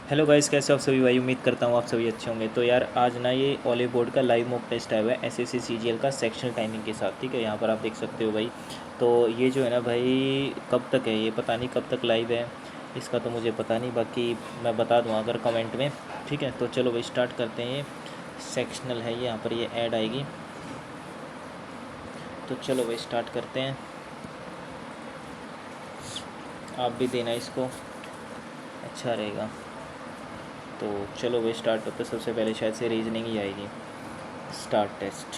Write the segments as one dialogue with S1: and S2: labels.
S1: Hello guys, कैसे हो आप सभी भाई। उम्मीद करता हूँ आप सभी अच्छे होंगे। तो यार आज ना ये ऑलिव बोर्ड का लाइव मॉक टेस्ट आया हुआ है एसएससी सीजीएल का सेक्शनल टाइमिंग के साथ। ठीक है, यहाँ पर आप देख सकते हो भाई। तो ये जो है ना भाई, कब तक है ये पता नहीं, कब तक लाइव है इसका तो मुझे पता नहीं, बाकी मैं बता दूँगा अगर कमेंट में। ठीक है, तो चलो भाई स्टार्ट करते हैं। ये सेक्शनल है, यहाँ पर ये ऐड आएगी, तो चलो भाई स्टार्ट करते हैं। आप भी देना इसको, अच्छा रहेगा। तो चलो भाई स्टार्ट करते हैं। सबसे पहले शायद से रीजनिंग ही आएगी। स्टार्ट टेस्ट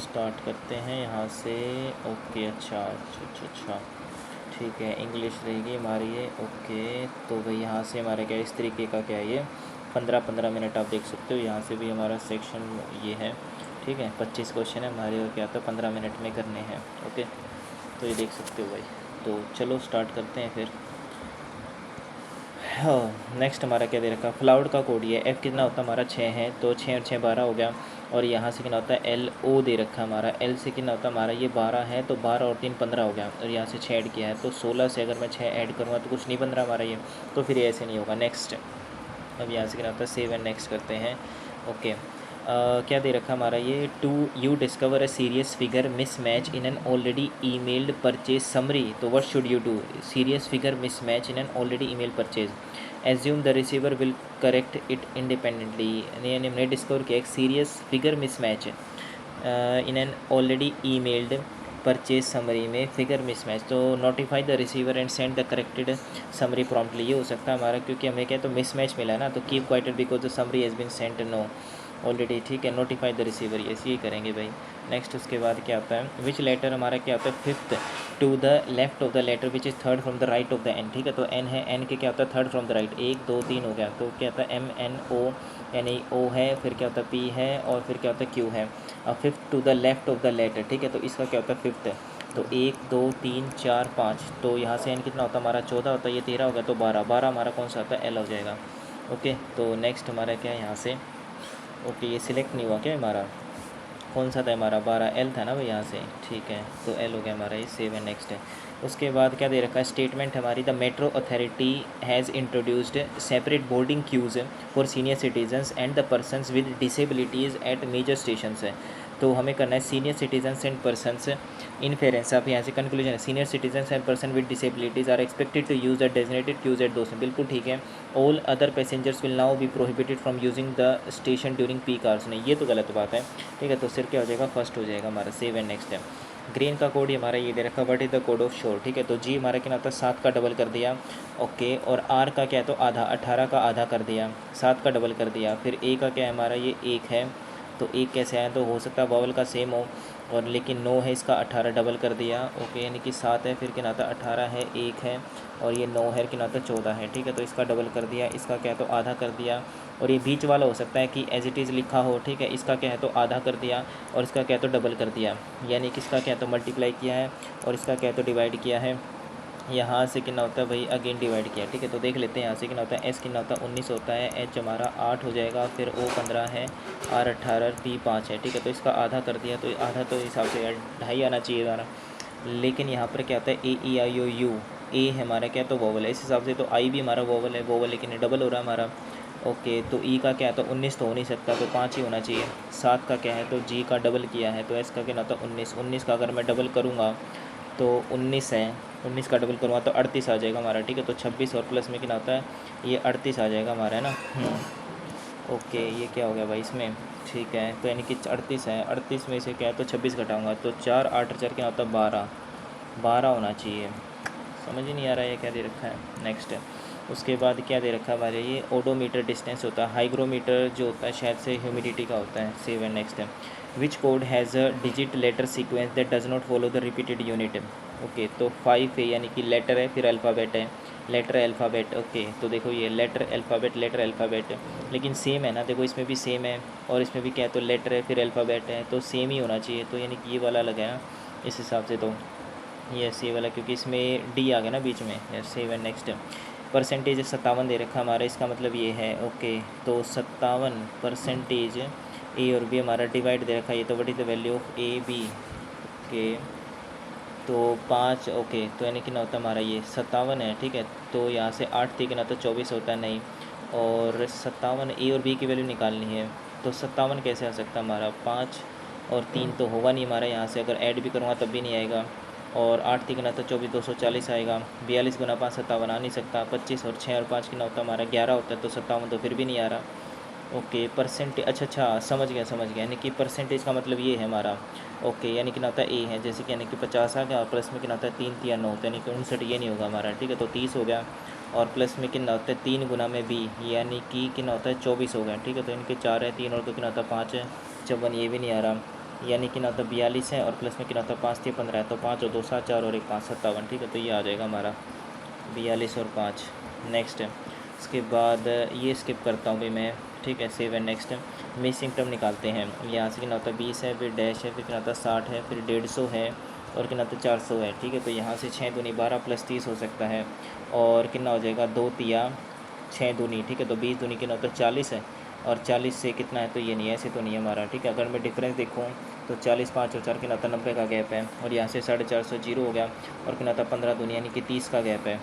S1: स्टार्ट करते हैं यहाँ से। ओके, अच्छा अच्छा अच्छा अच्छा, ठीक है। इंग्लिश रहेगी हमारी ये। ओके, तो भाई यहाँ से हमारा क्या इस तरीके का क्या है ये 15-15 मिनट आप देख सकते हो। यहाँ से भी हमारा सेक्शन ये है। ठीक है, 25 क्वेश्चन है हमारे, और क्या तो 15 मिनट में करने हैं। ओके, तो ये देख सकते हो भाई। तो चलो स्टार्ट करते हैं फिर। हाँ, नेक्स्ट हमारा क्या दे रखा है, फ्लाउड का कोड ये एफ़ कितना होता है हमारा 6 है, तो 6 और 6 12 हो गया। और यहाँ से कितना होता है एल ओ दे रखा है हमारा, एल से कितना होता है हमारा ये 12 है, तो 12 और 3 15 हो गया। और यहाँ से 6 ऐड किया है, तो 16 से अगर मैं 6 ऐड करूँगा तो कुछ नहीं 15 हमारा ये, तो फिर ये ऐसे नहीं होगा। नेक्स्ट, अब यहाँ से कितना होता है सेव एंड नेक्स्ट करते हैं। ओके, क्या दे रखा हमारा ये to you discover a serious figure mismatch in an already emailed purchase summary, तो what should you do. Serious figure mismatch in an already email purchase, assume the receiver will correct it independently. यानी हमने discover किया एक serious figure mismatch in an already emailed purchase summary में figure mismatch, तो notify the receiver and send the corrected summary promptly. ये हो सकता है हमारा, क्योंकि हमें क्या तो मिस मैच मिला है ना, तो keep quieted because the summary has been sent no already. ठीक है, नोटिफाई द रिसीवर, ऐसे ही करेंगे भाई। नेक्स्ट उसके बाद क्या आता है, विच लेटर हमारा क्या होता है fifth to the left of the letter which is third from the right of the N. ठीक है, तो एन है, एन के क्या होता है थर्ड फ्रॉम द राइट, 1 2 3 हो गया, तो क्या होता है एम एन ओ, यानी ओ है, फिर क्या होता है पी है, और फिर क्या होता है क्यू है। अब fifth to the left of the letter, ठीक है, तो इसका क्या होता है फिफ्थ है, तो 1 2 3 4 5, तो यहाँ से एन कितना होता है हमारा 14 होता है, ये 13 हो गया, तो 12 12 हमारा कौन सा होता है एल हो जाएगा। ओके, तो नेक्स्ट हमारा क्या है यहाँ से। ओके, ये सिलेक्ट नहीं हुआ क्या हमारा, कौन सा था हमारा 12 एल था ना भाई यहाँ से। ठीक है, तो एल हो गया हमारा, ये सेव एंड नेक्स्ट है। उसके बाद क्या दे रखा है स्टेटमेंट हमारी, the metro authority has introduced separate boarding queues for senior citizens and the persons with disabilities at major stations है। तो हमें करना है senior citizens and persons inference. आप यहाँ से कंक्लूजन है, senior citizens and person with disabilities are expected to use the designated queues at दोस्त, बिल्कुल ठीक है। All other passengers will now be prohibited from using the station during peak hours, नहीं ये तो गलत बात है। ठीक है, तो सिर क्या हो जाएगा फर्स्ट हो जाएगा हमारा, सेव एंड नेक्स्ट है। ग्रीन का कोड हमारा ये दे रखा, what is the code of शोर। ठीक है, तो जी हमारा क्या आता है 7 का डबल कर दिया। ओके, और आर का क्या है तो आधा, 18 का आधा कर दिया, 7 का डबल कर दिया। फिर ए का क्या है हमारा ये 1 है, तो 1 कैसे आया, तो हो सकता है वावल का सेम हो, और लेकिन 9 है इसका 18 डबल कर दिया। ओके, यानी कि 7 है, फिर क्या नाता 18 है 1 है, और ये 9 है कि नाता 14 है। ठीक है, तो इसका डबल कर दिया, इसका क्या है तो आधा कर दिया। और ये बीच वाला हो सकता है कि एज इट इज़ लिखा हो। ठीक है, इसका क्या है तो आधा कर दिया, और इसका क्या है तो डबल कर दिया, यानी कि इसका क्या है तो मल्टीप्लाई किया है, और इसका क्या है तो डिवाइड किया है। यहाँ से कितना होता है भाई अगेन डिवाइड किया। ठीक है, तो देख लेते हैं यहाँ से कितना होता है, एस कितना होता है 19 होता है, एच हमारा 8 हो जाएगा, फिर ओ 15 है, आर 18, पी 5 है। ठीक है, तो इसका आधा कर दिया, तो आधा तो हिसाब से यार 2.5 आना चाहिए हमारा, लेकिन यहाँ पर क्या होता है ए ई आई ओ यू, ए हमारा क्या तो वोवल है, इस हिसाब से तो आई भी हमारा वोवल है, वोवल लेकिन डबल हो रहा है हमारा। ओके, तो ई का क्या है तो 19 तो हो नहीं सकता, तो 5 ही होना चाहिए। 7 का क्या है तो जी का डबल किया है, तो एस का क्या ना तो 19, 19 का अगर मैं डबल करूँगा तो 19 है, 19 का डबल करूँगा तो 38 आ जाएगा हमारा। ठीक है, तो 26 और प्लस में कितना आता है ये 38 आ जाएगा हमारा, है ना। ओके, ये क्या हो गया भाई इसमें। ठीक है, तो यानी कि 38 है, 38 में से क्या है तो 26 घटाऊँगा, तो 4 8 4 क्या होता है 12, 12 होना चाहिए। समझ ही नहीं आ रहा है ये क्या दे रखा है। नेक्स्ट है, उसके बाद क्या दे रखा है हमारे ये ओडोमीटर डिस्टेंस होता है, हाइग्रोमीटर जो होता है शायद से ह्यूमिडिटी का होता है। सेव एंड नेक्स्ट है, which code has a digit letter sequence that does not follow the repeated unit. Okay, तो 5 है, यानी कि लेटर है फिर अल्फ़ाबेट है, लेटर अल्फ़ाबेट। ओके, तो देखो ये लेटर अल्फ़ाबेट, लेकिन सेम है ना, देखो इसमें भी सेम है और इसमें भी क्या है तो लेटर है फिर अल्फ़ाबेट है, तो सेम ही होना चाहिए, तो यानी कि ये वाला लगा है इस हिसाब से, तो ये सी वाला, क्योंकि इसमें डी आ गया ना बीच में। Yes, save and next percentage 57 दे रखा हमारा, इसका मतलब ये है। ओके, तो 57% ए और बी हमारा डिवाइड दे रखा है, ये तो what is the value of A B. Okay, तो 5 ओके, तो यानी कि ना होता है हमारा ये 57 है, ठीक है। तो यहाँ से 8 थी कि ना तो 24 होता है नहीं, और 57 ए और बी की वैल्यू निकालनी है। तो 57 कैसे आ सकता है हमारा, 5 और 3 तो होगा नहीं हमारा, यहाँ से अगर ऐड भी करूँगा तब भी नहीं आएगा। और 8 थी कि ना तो 24, 240 आएगा। 42 गुना 5 57 आ नहीं सकता। 25 और 6 और 5 की ना होता है हमारा 11 होता है, तो 57 तो फिर भी नहीं आ रहा। ओके परसेंटेज, अच्छा समझ गया, यानी कि परसेंटेज का मतलब ये है हमारा। ओके यानी कि ना होता है ए है, जैसे कि यानी कि 50 आ गया और प्लस में कितना होता है 3 3 9 होता है, यानी कि 59 ये नहीं होगा हमारा, ठीक है। तो 30 हो गया और प्लस में कितना होता है 3 गुना में बी, यानी कि कितना होता है 24 हो गया, ठीक है। तो इनके 4 है, 3 और 2 कितना होता है 5 है, 54 ये भी नहीं आ रहा, यानी कि ना होता है 42 है और प्लस में कितना होता है 5 3 15 है, तो 5 और 2 7 4 और 1 5 57, ठीक है। तो ये आ जाएगा हमारा 42 और 5। नेक्स्ट है, इसके बाद ये स्किप करता हूँ भाई मैं, ठीक है। Save and next missing term निकालते हैं। यहाँ से कितना होता है 20 है, फिर डैश है, फिर कितना होता है 60 है, फिर 150 है और कितना होता है 400 है, ठीक है। तो यहाँ से 6 दूनी 12 प्लस 30 हो सकता है और कितना हो जाएगा 2 तिया 6 दूनी, ठीक है। तो 20 दूनी कितना होता है 40 है और 40 से कितना है, तो ये नहीं है, ऐसे तो नहीं है हमारा, ठीक है। अगर मैं डिफरेंस देखूँ तो 40 5 और 4 कितना होता है 90 का गैप है और यहाँ से 450 जीरो हो गया और कितना होता है 15 दूनी यानी कि 30 का गैप है।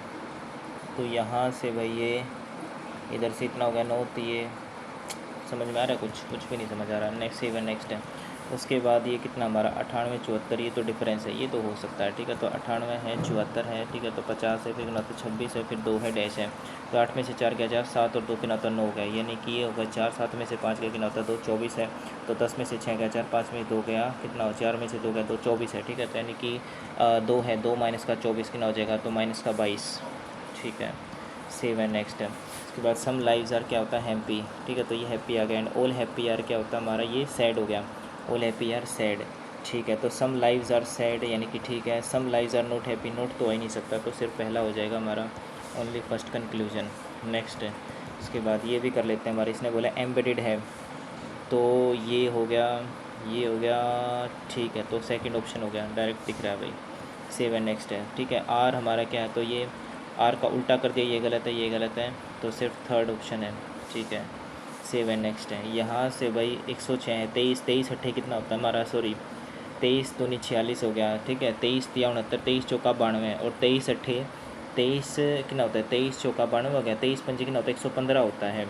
S1: तो यहाँ से भाई ये इधर से इतना हो गया 9, तो ये समझ में आ रहा है, कुछ भी नहीं समझ आ रहा। नेक्स्ट सेवन नेक्स्ट है, उसके बाद ये कितना हमारा 98 74, ये तो डिफरेंस है, ये तो हो सकता है, ठीक है। तो 98 है 74 है, ठीक है। तो 50 है, फिर कितना होता है 26 है, फिर 2 है डैश है। तो 8 में से 4 गया 4, 7 और 2 कितना होता है 9 गया, यानी कि ये होगा 4, 7 में से 5 गया कितना होता है 2 24 है। तो 10 में से 6 गया 4, 5 में 2 गया कितना हो, 4 में से 2 गया 2 24 है, ठीक है। तो यानी कि 2 है, 2 माइनस का 24 कितना हो जाएगा, तो माइनस का 22, ठीक है। सेव एंड नेक्स्ट है, उसके बाद सम लाइव्स आर क्या होता है हैप्पी, ठीक है। तो ये हैप्पी आ गया एंड ऑल हैप्पी आर क्या होता है हमारा, ये सैड हो गया, ऑल हैप्पी आर सैड, ठीक है। तो सम लाइव्स आर सैड यानी कि ठीक है, some lives are not happy, note तो आ ही नहीं सकता, तो सिर्फ पहला हो जाएगा हमारा, ओनली फर्स्ट कंक्लूजन। नेक्स्ट है, उसके बाद ये भी कर लेते हैं हमारे, इसने बोला एम्बेडेड है, तो ये हो गया, ये हो गया, ठीक है। तो सेकंड ऑप्शन हो गया, डायरेक्ट दिख रहा है भाई। सेव एंड नेक्स्ट है, ठीक है। आर हमारा क्या है, तो ये आर का उल्टा कर दिया, ये गलत है, ये गलत है, तो सिर्फ थर्ड ऑप्शन है, ठीक है। सेव एंड नेक्स्ट है, यहाँ से भाई 106 है, 23 23 अट्ठे कितना होता है हमारा, सॉरी 23 दूनी 46 हो गया, ठीक है। 23 तिया 69, 23 चौका 92 और 23 अट्ठे 23 कितना होता है, 23 चौका 92 हो गया, 23 पंजे कितना होता है 115 होता है।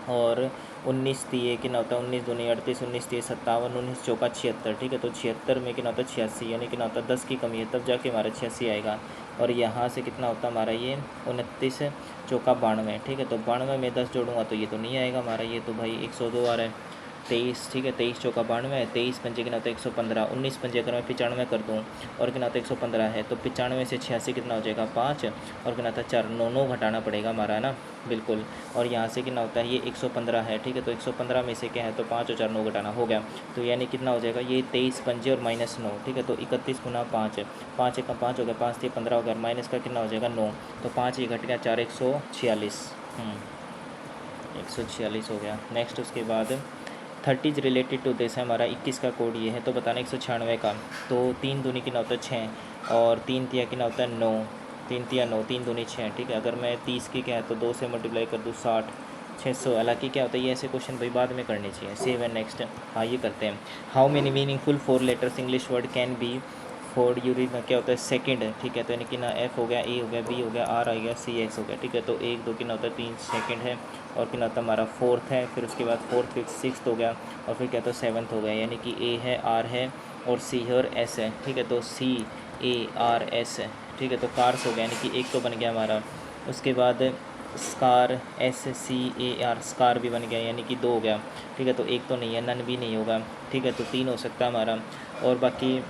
S1: और 19 तिये कितना होता है, 19 दूनी 38, 19 तिये 57, 19 चौका 76, ठीक है। तो 76 में कितना होता है 86, यानी कितना होता है 10 की कमी है, तब जाके हमारा 86 आएगा। और यहाँ से कितना होता है हमारा ये 29 चौका 92, ठीक है। तो 92 में 10 जोड़ूंगा तो ये तो नहीं आएगा हमारा, ये तो भाई 102 आ रहा है। 23, ठीक है, 23 चौका 92, 23 पंजे कितना होता है 115, 19 पंजे अगर मैं 95 कर दूँ और कितना होता है 115 है, तो 95 से 86 कितना हो जाएगा 5 और कितना होता है 4, 9 9 घटाना पड़ेगा हमारा, है ना, बिल्कुल। और यहाँ से कितना होता है ये 115 है, ठीक है। तो 115 में से क्या है, तो 5 और 4 9 घटाना हो गया, तो यानी कितना हो जाएगा ये 23 पंजे और माइनस 9, ठीक है। तो 31 गुना 5 है, 5 एक 5 हो गया, 5 3 15 हो गया, माइनस का कितना हो जाएगा 9, तो 5 ये घट गया 4 146, 146 हो गया। नेक्स्ट उसके बाद 30 रिलेटेड टू दिस है हमारा, 21 का कोड ये है, तो बताना 196 का। तो 3 दूनी कितना होता है 6 और 3 तिया कितना होता है 9, 3 तिया 9, 3 दूनी 6, ठीक है। अगर मैं 30 की क्या है तो 2 से मल्टीप्लाई कर दूँ 60, 600। हालांकि क्या होता है ये ऐसे क्वेश्चन भाई बाद में करने चाहिए। सेव एंड नेक्स्ट, हाँ ये करते हैं। How many meaningful 4 letters English word can be four urine में क्या होता है सेकंड है, ठीक है। तो यानी कि ना एफ हो गया, ए हो गया, बी हो गया, आर आ गया, सी एक्स हो गया, ठीक है। तो 1 2 कितना होता है 3 सेकंड है और कितना होता है हमारा फोर्थ है, फिर उसके बाद फोर्थ फिफ्थ सिक्स्थ हो गया और फिर क्या होता है सेवन्थ हो गया, यानी कि ए है, आर है और सी है और एस है, ठीक है। तो सी ए आर एस है, ठीक है। तो कार्स हो गया, यानी कि एक तो बन गया हमारा। उसके बाद scar S C A R, scar भी बन गया, यानी कि 2 हो गया, ठीक है। तो एक तो नहीं है, नन भी नहीं होगा, ठीक है। तो 3 हो सकता है हमारा और बाकी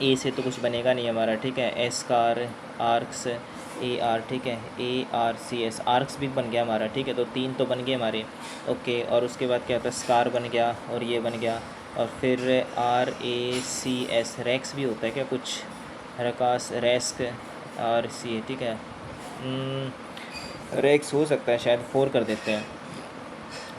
S1: ए से तो कुछ बनेगा नहीं हमारा, ठीक है। S car arcs A R, ठीक है, A R C S, arcs भी बन गया हमारा, ठीक है। तो 3 तो बन गए हमारे, ओके। और उसके बाद क्या होता है स्कार बन गया और ये बन गया और फिर R A C S, racks भी होता है क्या कुछ, रकास रेस्क आर सी, ठीक है। रैक्स हो सकता है शायद, 4 कर देते हैं,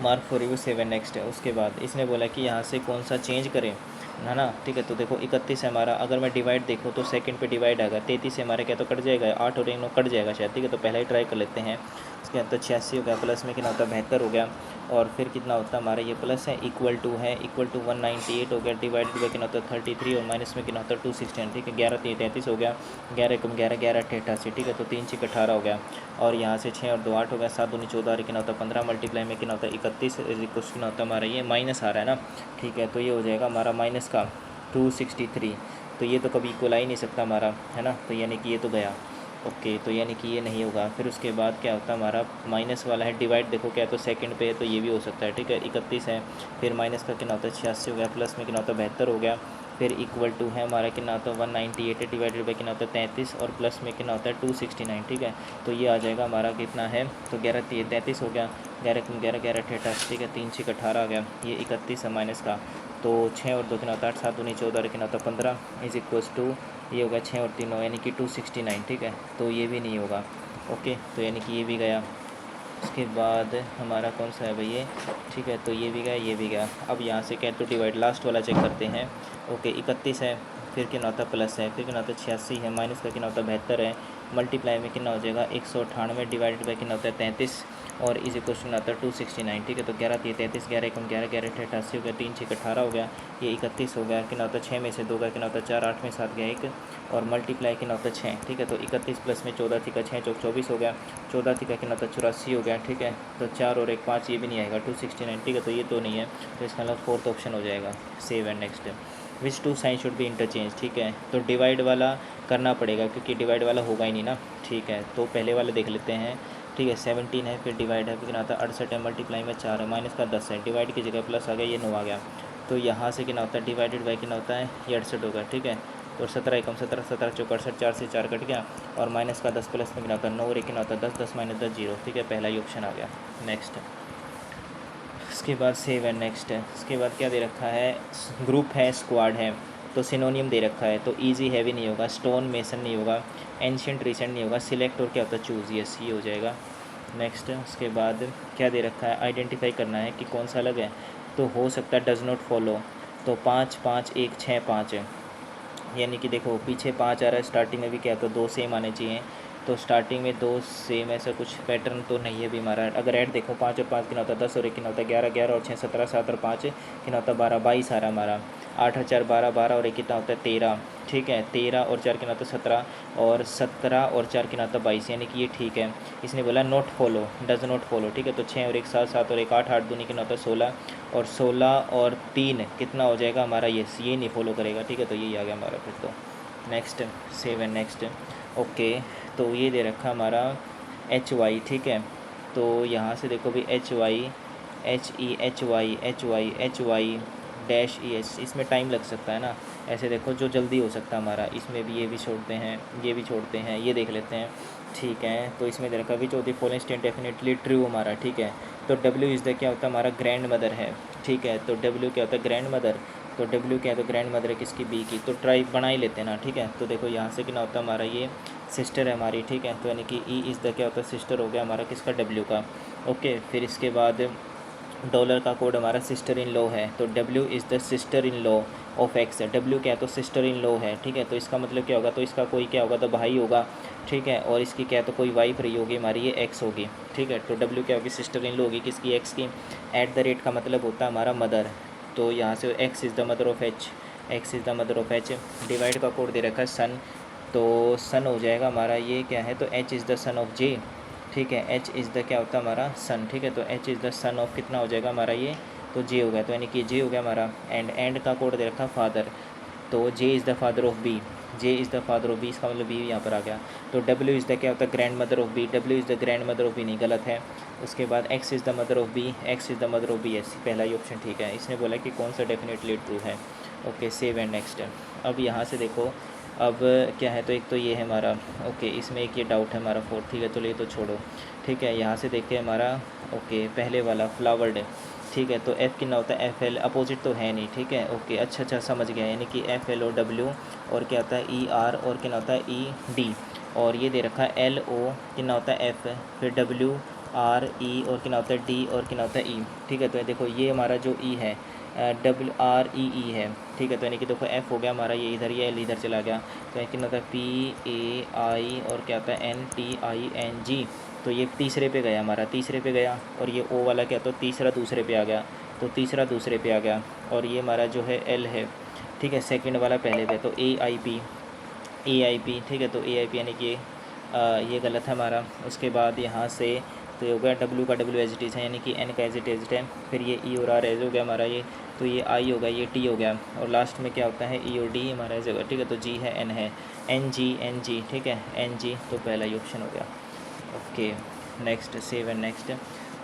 S1: मार्क फॉर यू। 7 नेक्स्ट है, उसके बाद इसने बोला कि यहाँ से कौन सा चेंज करें, है ना, ठीक है। तो देखो 31 है हमारा, अगर मैं डिवाइड देखूँ तो सेकंड पे डिवाइड आएगा, 33 से हमारे क्या तो कट जाएगा, 8 और 1 कट जाएगा शायद, ठीक है। तो पहले ही ट्राई कर लेते हैं। इसके अंदर 86 हो गया, प्लस में कितना होता है 72 हो गया, और फिर कितना होता है हमारा ये प्लस है इक्वल टू 198 हो गया, डिवाइडेड बाई कितना होता है 33, और माइनस में कितना होता है 216, ठीक है। 11 3 33 हो गया, 11 कम 11 11 88, ठीक है। तो 3 6 18 हो गया, और यहाँ से 6 और 2 8 हो गया, 7 दूनी 14 और कितना होता है 15, मल्टीप्लाई में कितना होता है 31 इज इक्वल कितना होता है हमारा ये माइनस आ रहा है ना, ठीक है। तो ये हो जाएगा हमारा माइनस का 263। तो ये तो कभी इक्वल आ ही नहीं सकता हमारा, है ना। तो यानी कि ये तो गया, ओके। तो यानी कि ये नहीं होगा। फिर उसके बाद क्या होता है हमारा माइनस वाला है, डिवाइड देखो क्या है तो सेकंड पे है, तो ये भी हो सकता है, ठीक है। 31 है, फिर माइनस का कितना होता है 86 हो गया, प्लस में कितना होता है 72 हो गया, फिर इक्वल टू है हमारा कितना होता है 198 है, डिवाइडेड बाई कितना होता है 33, और प्लस में कितना होता है 269, ठीक है। तो ये आ जाएगा हमारा कितना है, तो 11 33 हो गया, 11 कम 11 11 88, ठीक है। 3 6 18 आ गया, ये 31 है माइनस का, तो 6 और 2 कितना होता है 8, 7 दूनी 14 और कितना होता है 15 इज इक्वल्स टू ये होगा 6 और 3 9 यानी कि 269, ठीक है। तो ये भी नहीं होगा, ओके। तो यानी कि ये भी गया। उसके बाद हमारा कौन सा है भाई ये, ठीक है। तो ये भी गया, ये भी गया। अब यहाँ से क्या तो डिवाइड लास्ट वाला चेक करते हैं, ओके। 31 है, फिर कितना होता है प्लस है, फिर कितना होता है 86 है, माइनस का कितना होता है 72 है, मल्टीप्लाई में कितना हो जाएगा 198, डिवाइडेड बाई कितना होता है 33, और इज इक्वल टू आता है 269, ठीक है। तो 11 3 33, 11 कम 11 11 88 हो गया, 3 6 18 हो गया, ये 31 हो गया, कितना होता है 6 में से 2 गया, कितना होता है 4, 8 में 7 गया 1, और मल्टीप्लाई कितना होता है 6, ठीक है। तो 31 प्लस में 14 थी का 6 चौक 24 हो गया, 14 थी का कितना होता है 84 हो गया, ठीक है। तो 4 और 1 5, ये भी नहीं आएगा 269, ठीक है। तो ये तो नहीं है, तो इसका मतलब फोर्थ ऑप्शन हो जाएगा। Save and next, which two sign should be interchange, ठीक है। तो डिवाइड वाला करना पड़ेगा क्योंकि डिवाइड वाला होगा ही नहीं ना, ठीक है। तो पहले वाले देख लेते हैं, ठीक है। 17 है, फिर डिवाइड है, फिर कितना आता है 68 है, मल्टीप्लाई में 4 है, माइनस का 10 है, डिवाइड की जगह प्लस आ गया, ये 9 आ गया। तो यहाँ से कितना होता है डिवाइडेड बाई कितना होता है ये 68 होगा, ठीक है। और 17 एकम 17, 17 चौक 68, 4 से 4 कट गया, और माइनस का 10 प्लस में कितना होता है 9, और एक कितना होता है 10, 10 माइनस 10 0, ठीक है। पहला ही ऑप्शन आ गया। नेक्स्ट, उसके बाद सेव एंड नेक्स्ट है। उसके बाद क्या दे रखा है, ग्रुप है, स्क्वाड है, तो सिनोनियम दे रखा है। तो इजी हैवी नहीं होगा, स्टोन मेसन नहीं होगा, एंशियंट रिसेंट नहीं होगा, सिलेक्ट और क्या होता है चूज़, यस ये हो जाएगा। नेक्स्ट, उसके बाद क्या दे रखा है, आइडेंटिफाई करना है कि कौन सा अलग है। तो हो सकता है डज नॉट फॉलो, तो 5 5 1 6 5 है, यानी कि देखो पीछे 5 आ रहा है, स्टार्टिंग में भी क्या तो 2 सेम आने चाहिए। तो स्टार्टिंग में 2 सेम ऐसा कुछ पैटर्न तो नहीं है भी हमारा। अगर ऐड देखो 5 और 5 कितना होता है 10, और 1 कितना होता है 11, 11 और 6 17, 7 और 5 कितना होता है 12, 22 आ रहा है हमारा। 8 और 4 12, 12 और 1 कितना होता है 13, ठीक है। 13 और 4 कितना होता है 17, और 17 और 4 कितना होता है 22, यानी कि ये ठीक है। इसने बोला not follow, does not follow, ठीक है। तो 6 और 1 7, 7 और 1 8, 8 दूनी कितना होता है 16, और 16 और 3 कितना हो जाएगा हमारा ये नहीं फॉलो करेगा, ठीक है। तो यही आ गया हमारा फिर तो। Next, save and next, okay. तो ये दे रखा हमारा एच वाई, ठीक है। तो यहाँ से देखो भी H Y H E H Y H Y H Y dash E H, इसमें टाइम लग सकता है ना। ऐसे देखो जो जल्दी हो सकता है हमारा, इसमें भी ये भी छोड़ते हैं, ये भी छोड़ते हैं, ये देख लेते हैं, ठीक है। तो इसमें दे रखा भी चौथी फॉलोइंग स्टेटमेंट डेफिनेटली ट्रू हमारा, ठीक है। तो डब्ल्यू इज़ द क्या होता है हमारा ग्रैंड मदर है, ठीक है। तो डब्ल्यू क्या होता है ग्रैंड मदर, तो डब्ल्यू क्या है तो ग्रैंड मदर है किसकी, बी की। तो ट्राई बना ही लेते हैं ना, ठीक है। तो देखो यहाँ से कितना होता है हमारा ये सिस्टर है हमारी, ठीक है। तो यानी कि ई इज़ द क्या होता है सिस्टर हो गया हमारा किसका, डब्ल्यू का, ओके। फिर इसके बाद डॉलर का कोड हमारा सिस्टर इन लॉ है, तो W is the sister in law of x है। डब्ल्यू क्या है तो सिस्टर इन लॉ है, ठीक है। तो इसका मतलब क्या होगा, तो इसका कोई क्या होगा तो भाई होगा, ठीक है। और इसकी क्या है तो कोई वाइफ रही होगी हमारी, ये एक्स होगी, ठीक है। तो डब्ल्यू क्या होगी सिस्टर इन लॉ होगी किसकी, एक्स की। एट द रेट का मतलब होता है हमारा मदर, तो यहाँ से x is the mother of H, x is the mother of H. Divide का कोड दे रखा है सन, तो सन हो जाएगा हमारा ये क्या है तो H is the son of J, ठीक है। एच इज़ द क्या होता है हमारा सन, ठीक है। तो H is the son of कितना हो जाएगा हमारा ये, तो जे हो गया, तो यानी कि जे हो गया हमारा। एंड का कोड दे रखा फादर, तो J is the father of B, J is the father of B, इसका मतलब बी यहाँ पर आ गया। तो डब्ल्यू इज़ द क्या होता है grandmother of B, W is the grandmother of B नहीं, गलत है। उसके बाद X is the mother of B, X is the mother of B, एस पहला ही ऑप्शन ठीक है। इसने बोला कि कौन सा डेफिनेटली ट्रू है, ओके। Save and next. अब यहाँ से देखो अब क्या है तो एक तो ये है हमारा, ओके। इसमें एक ये डाउट है हमारा फोर्थ, ठीक है। तो ये तो छोड़ो, ठीक है। यहाँ से देखिए हमारा, ओके पहले वाला फ्लावर्ड है, ठीक है। तो एफ़ कितना होता है एफ एल, अपोजिट तो है नहीं, ठीक है, ओके। अच्छा समझ गया, यानी कि एफ एल ओ डब्ल्यू, और क्या होता है ई आर, और कितना होता है ई डी, और ये दे रखा है एल ओ कितना होता है एफ, फिर डब्ल्यू आर ई, और कितना होता है डी, और कितना होता है ई, ठीक है। तो देखो ये हमारा जो ई है डब्ल्यू आर ई ई है, ठीक है। तो यानी कि देखो एफ हो गया हमारा, ये इधर, ये एल इधर चला गया, तो कितना होता है PAI और क्या होता है NTING। तो ये तीसरे पे गया हमारा, तीसरे पे गया, और ये ओ वाला क्या, तो तीसरा दूसरे पे आ गया, तो तीसरा दूसरे पे आ गया, और ये हमारा जो है एल है, ठीक है, सेकंड वाला पहले पे, तो AIP, ठीक है। तो AIP यानी कि ये गलत है हमारा। उसके बाद यहाँ से तो ये हो गया W का W एज इट इज़ है, यानी कि N का एज इट है, फिर ये E और R एज हो गया हमारा, ये तो ये I होगा, ये T हो गया, और लास्ट में क्या होता है E और D हमारा एज होगा, ठीक है। तो G है, N है, NG, ठीक है, NG, तो पहला ही ऑप्शन हो गया। Okay, next, save and next.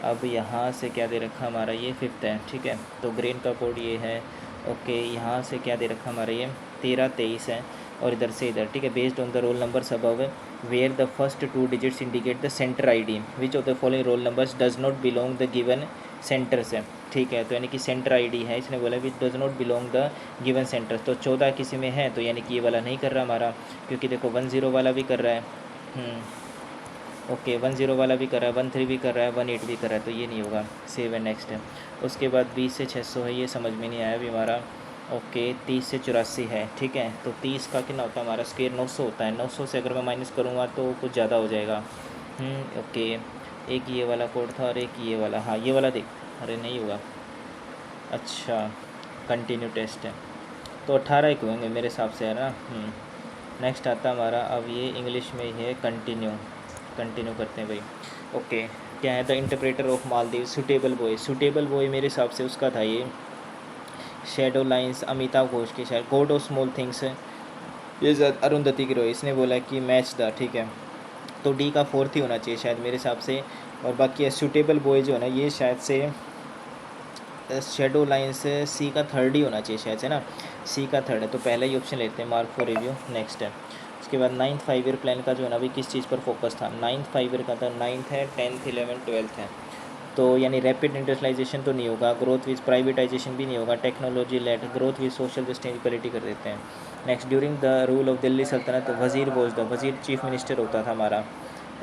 S1: अब यहाँ से क्या दे रखा हमारा, ये 5th है, ठीक है। तो ग्रीन का कोड ये है। ओके, यहाँ से क्या दे रखा हमारा, ये 13-23 है, और इधर से इधर, ठीक है। Based on the roll numbers above where the first 2 digits indicate the centre ID, which of the following roll numbers does not belong the given centre से, ठीक है। तो यानी कि सेंटर ID है, इसने बोला which does not belong the given centre, तो 14 किसी में है, तो यानी कि ये वाला नहीं कर रहा हमारा, क्योंकि देखो 10 वाला भी कर रहा है, ओके 10 वाला भी कर रहा है, 13 भी कर रहा है, 18 भी कर रहा है, तो ये नहीं होगा। सेव एंड नेक्स्ट है। उसके बाद 20 से 600 है, ये समझ में नहीं आया अभी हमारा। ओके, 30 से 84 है, ठीक है। तो 30 का कितना होता है हमारा, स्क्वायर 900 होता है, 900 से अगर मैं माइनस करूँगा तो कुछ ज़्यादा हो जाएगा। ओके, एक ये वाला कोड था और एक ये वाला, हाँ ये वाला देख, अरे नहीं होगा, अच्छा कंटिन्यू टेस्ट है, तो 18 ही होंगे मेरे हिसाब से, है ना। नेक्स्ट आता हमारा, अब ये इंग्लिश में ही है, कंटिन्यू करते हैं भाई। ओके, क्या है, the interpreter of Maldives, suitable boy मेरे हिसाब से उसका था ये, शेडो लाइंस अमिताभ घोष के, शायद गॉड ऑफ स्मॉल थिंग्स है, ये अरुंधति गिरोही, इसने बोला कि मैच द, ठीक है। तो डी का 4th ही होना चाहिए शायद मेरे हिसाब से, और बाकी सूटेबल बॉय जो है ना, ये शायद से शेडो लाइन से C का 3rd ही होना चाहिए शायद से ना, C का 3rd है, तो पहला ही ऑप्शन लेते हैं, मार्क फॉर रिव्यू। नेक्स्ट है। उसके बाद 9th 5 ईयर प्लान का जो है ना अभी किस चीज़ पर फोकस था, 9th 5 ईयर का था, 9th है, 10th 11th 12th है, तो यानी रैपिड इंडस्ट्रियलाइजेशन तो नहीं होगा, ग्रोथ विद प्राइवेटाइजेशन भी नहीं होगा, technology led growth with social justice equality कर देते हैं। Next, during the rule of Delhi सल्तनत वजीर वॉज द, वजीर चीफ मिनिस्टर होता था हमारा।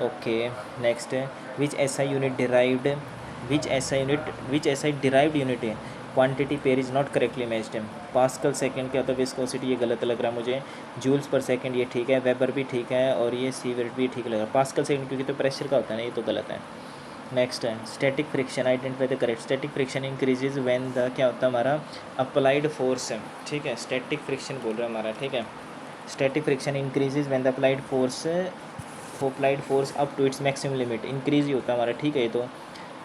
S1: ओके, नेक्स्ट है, विच SI यूनिट डिराइव्ड, विच SI डिराइव्ड यूनिट है, quantity pair is not correctly matched है। पास्कल सेकंड क्या होता है, विस्कोसिटी, ये गलत लग रहा है मुझे, जूल्स पर सेकंड ये ठीक है, वेबर भी ठीक है, और ये सीवर्ट भी ठीक लग रहा है, पास्कल सेकंड क्योंकि तो प्रेशर का होता है ना, ये तो गलत है। नेक्स्ट है, static friction, identify the correct, static friction increases when the, क्या होता है हमारा, अप्लाइड फोर्स है, ठीक है, स्टैटिक फ्रिक्शन बोल रहा है हमारा, ठीक है। Static friction increases when the applied force up to its maximum limit, increase ही होता है हमारा, ठीक है। तो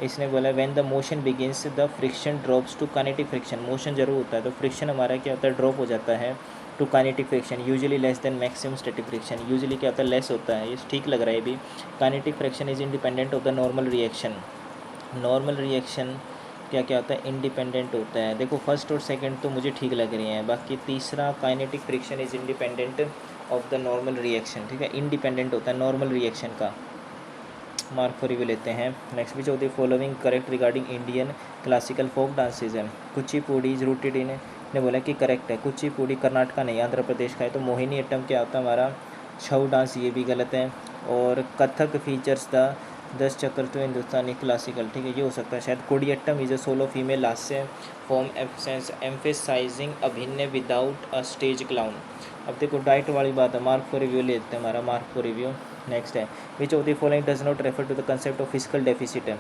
S1: इसने बोला when the motion begins the friction drops to kinetic friction, motion जरूर होता है तो फ्रिक्शन हमारा क्या होता है, ड्रॉप हो जाता है to kinetic friction, usually less than maximum static friction, usually क्या होता है, लेस होता है, ये ठीक लग रहा है भी। Kinetic friction is independent of the normal reaction, normal reaction क्या क्या होता है, इंडिपेंडेंट होता है। देखो फर्स्ट और सेकंड तो मुझे ठीक लग रही हैं, बाकी तीसरा kinetic friction is independent of the normal reaction, ठीक है, इंडिपेंडेंट होता है नॉर्मल रिएक्शन का। मार्क फॉर रिव्यू लेते हैं। Next, which of the following correct regarding Indian classical folk dances है, कुचिपुड़ी इज रूटेड इन, ने बोला कि करेक्ट है, कुचिपुड़ी कर्नाटका नहीं आंध्र प्रदेश का है, तो मोहिनी अट्टम क्या होता है हमारा, छऊ डांस, ये भी गलत है, और कथक फीचर्स द 10 चक्कर तो हिंदुस्तानी क्लासिकल, ठीक है, ये हो सकता है शायद। Koodiyattam is a solo female lasya form emphasizing abhinaya without a stage clown. अब देखो डाइट वाली बात है, मार्क फॉर रिव्यू लेते हैं हमारा, मार्क फॉर रिव्यू। नेक्स्ट है, which of the following does not refer to the concept of physical deficit है,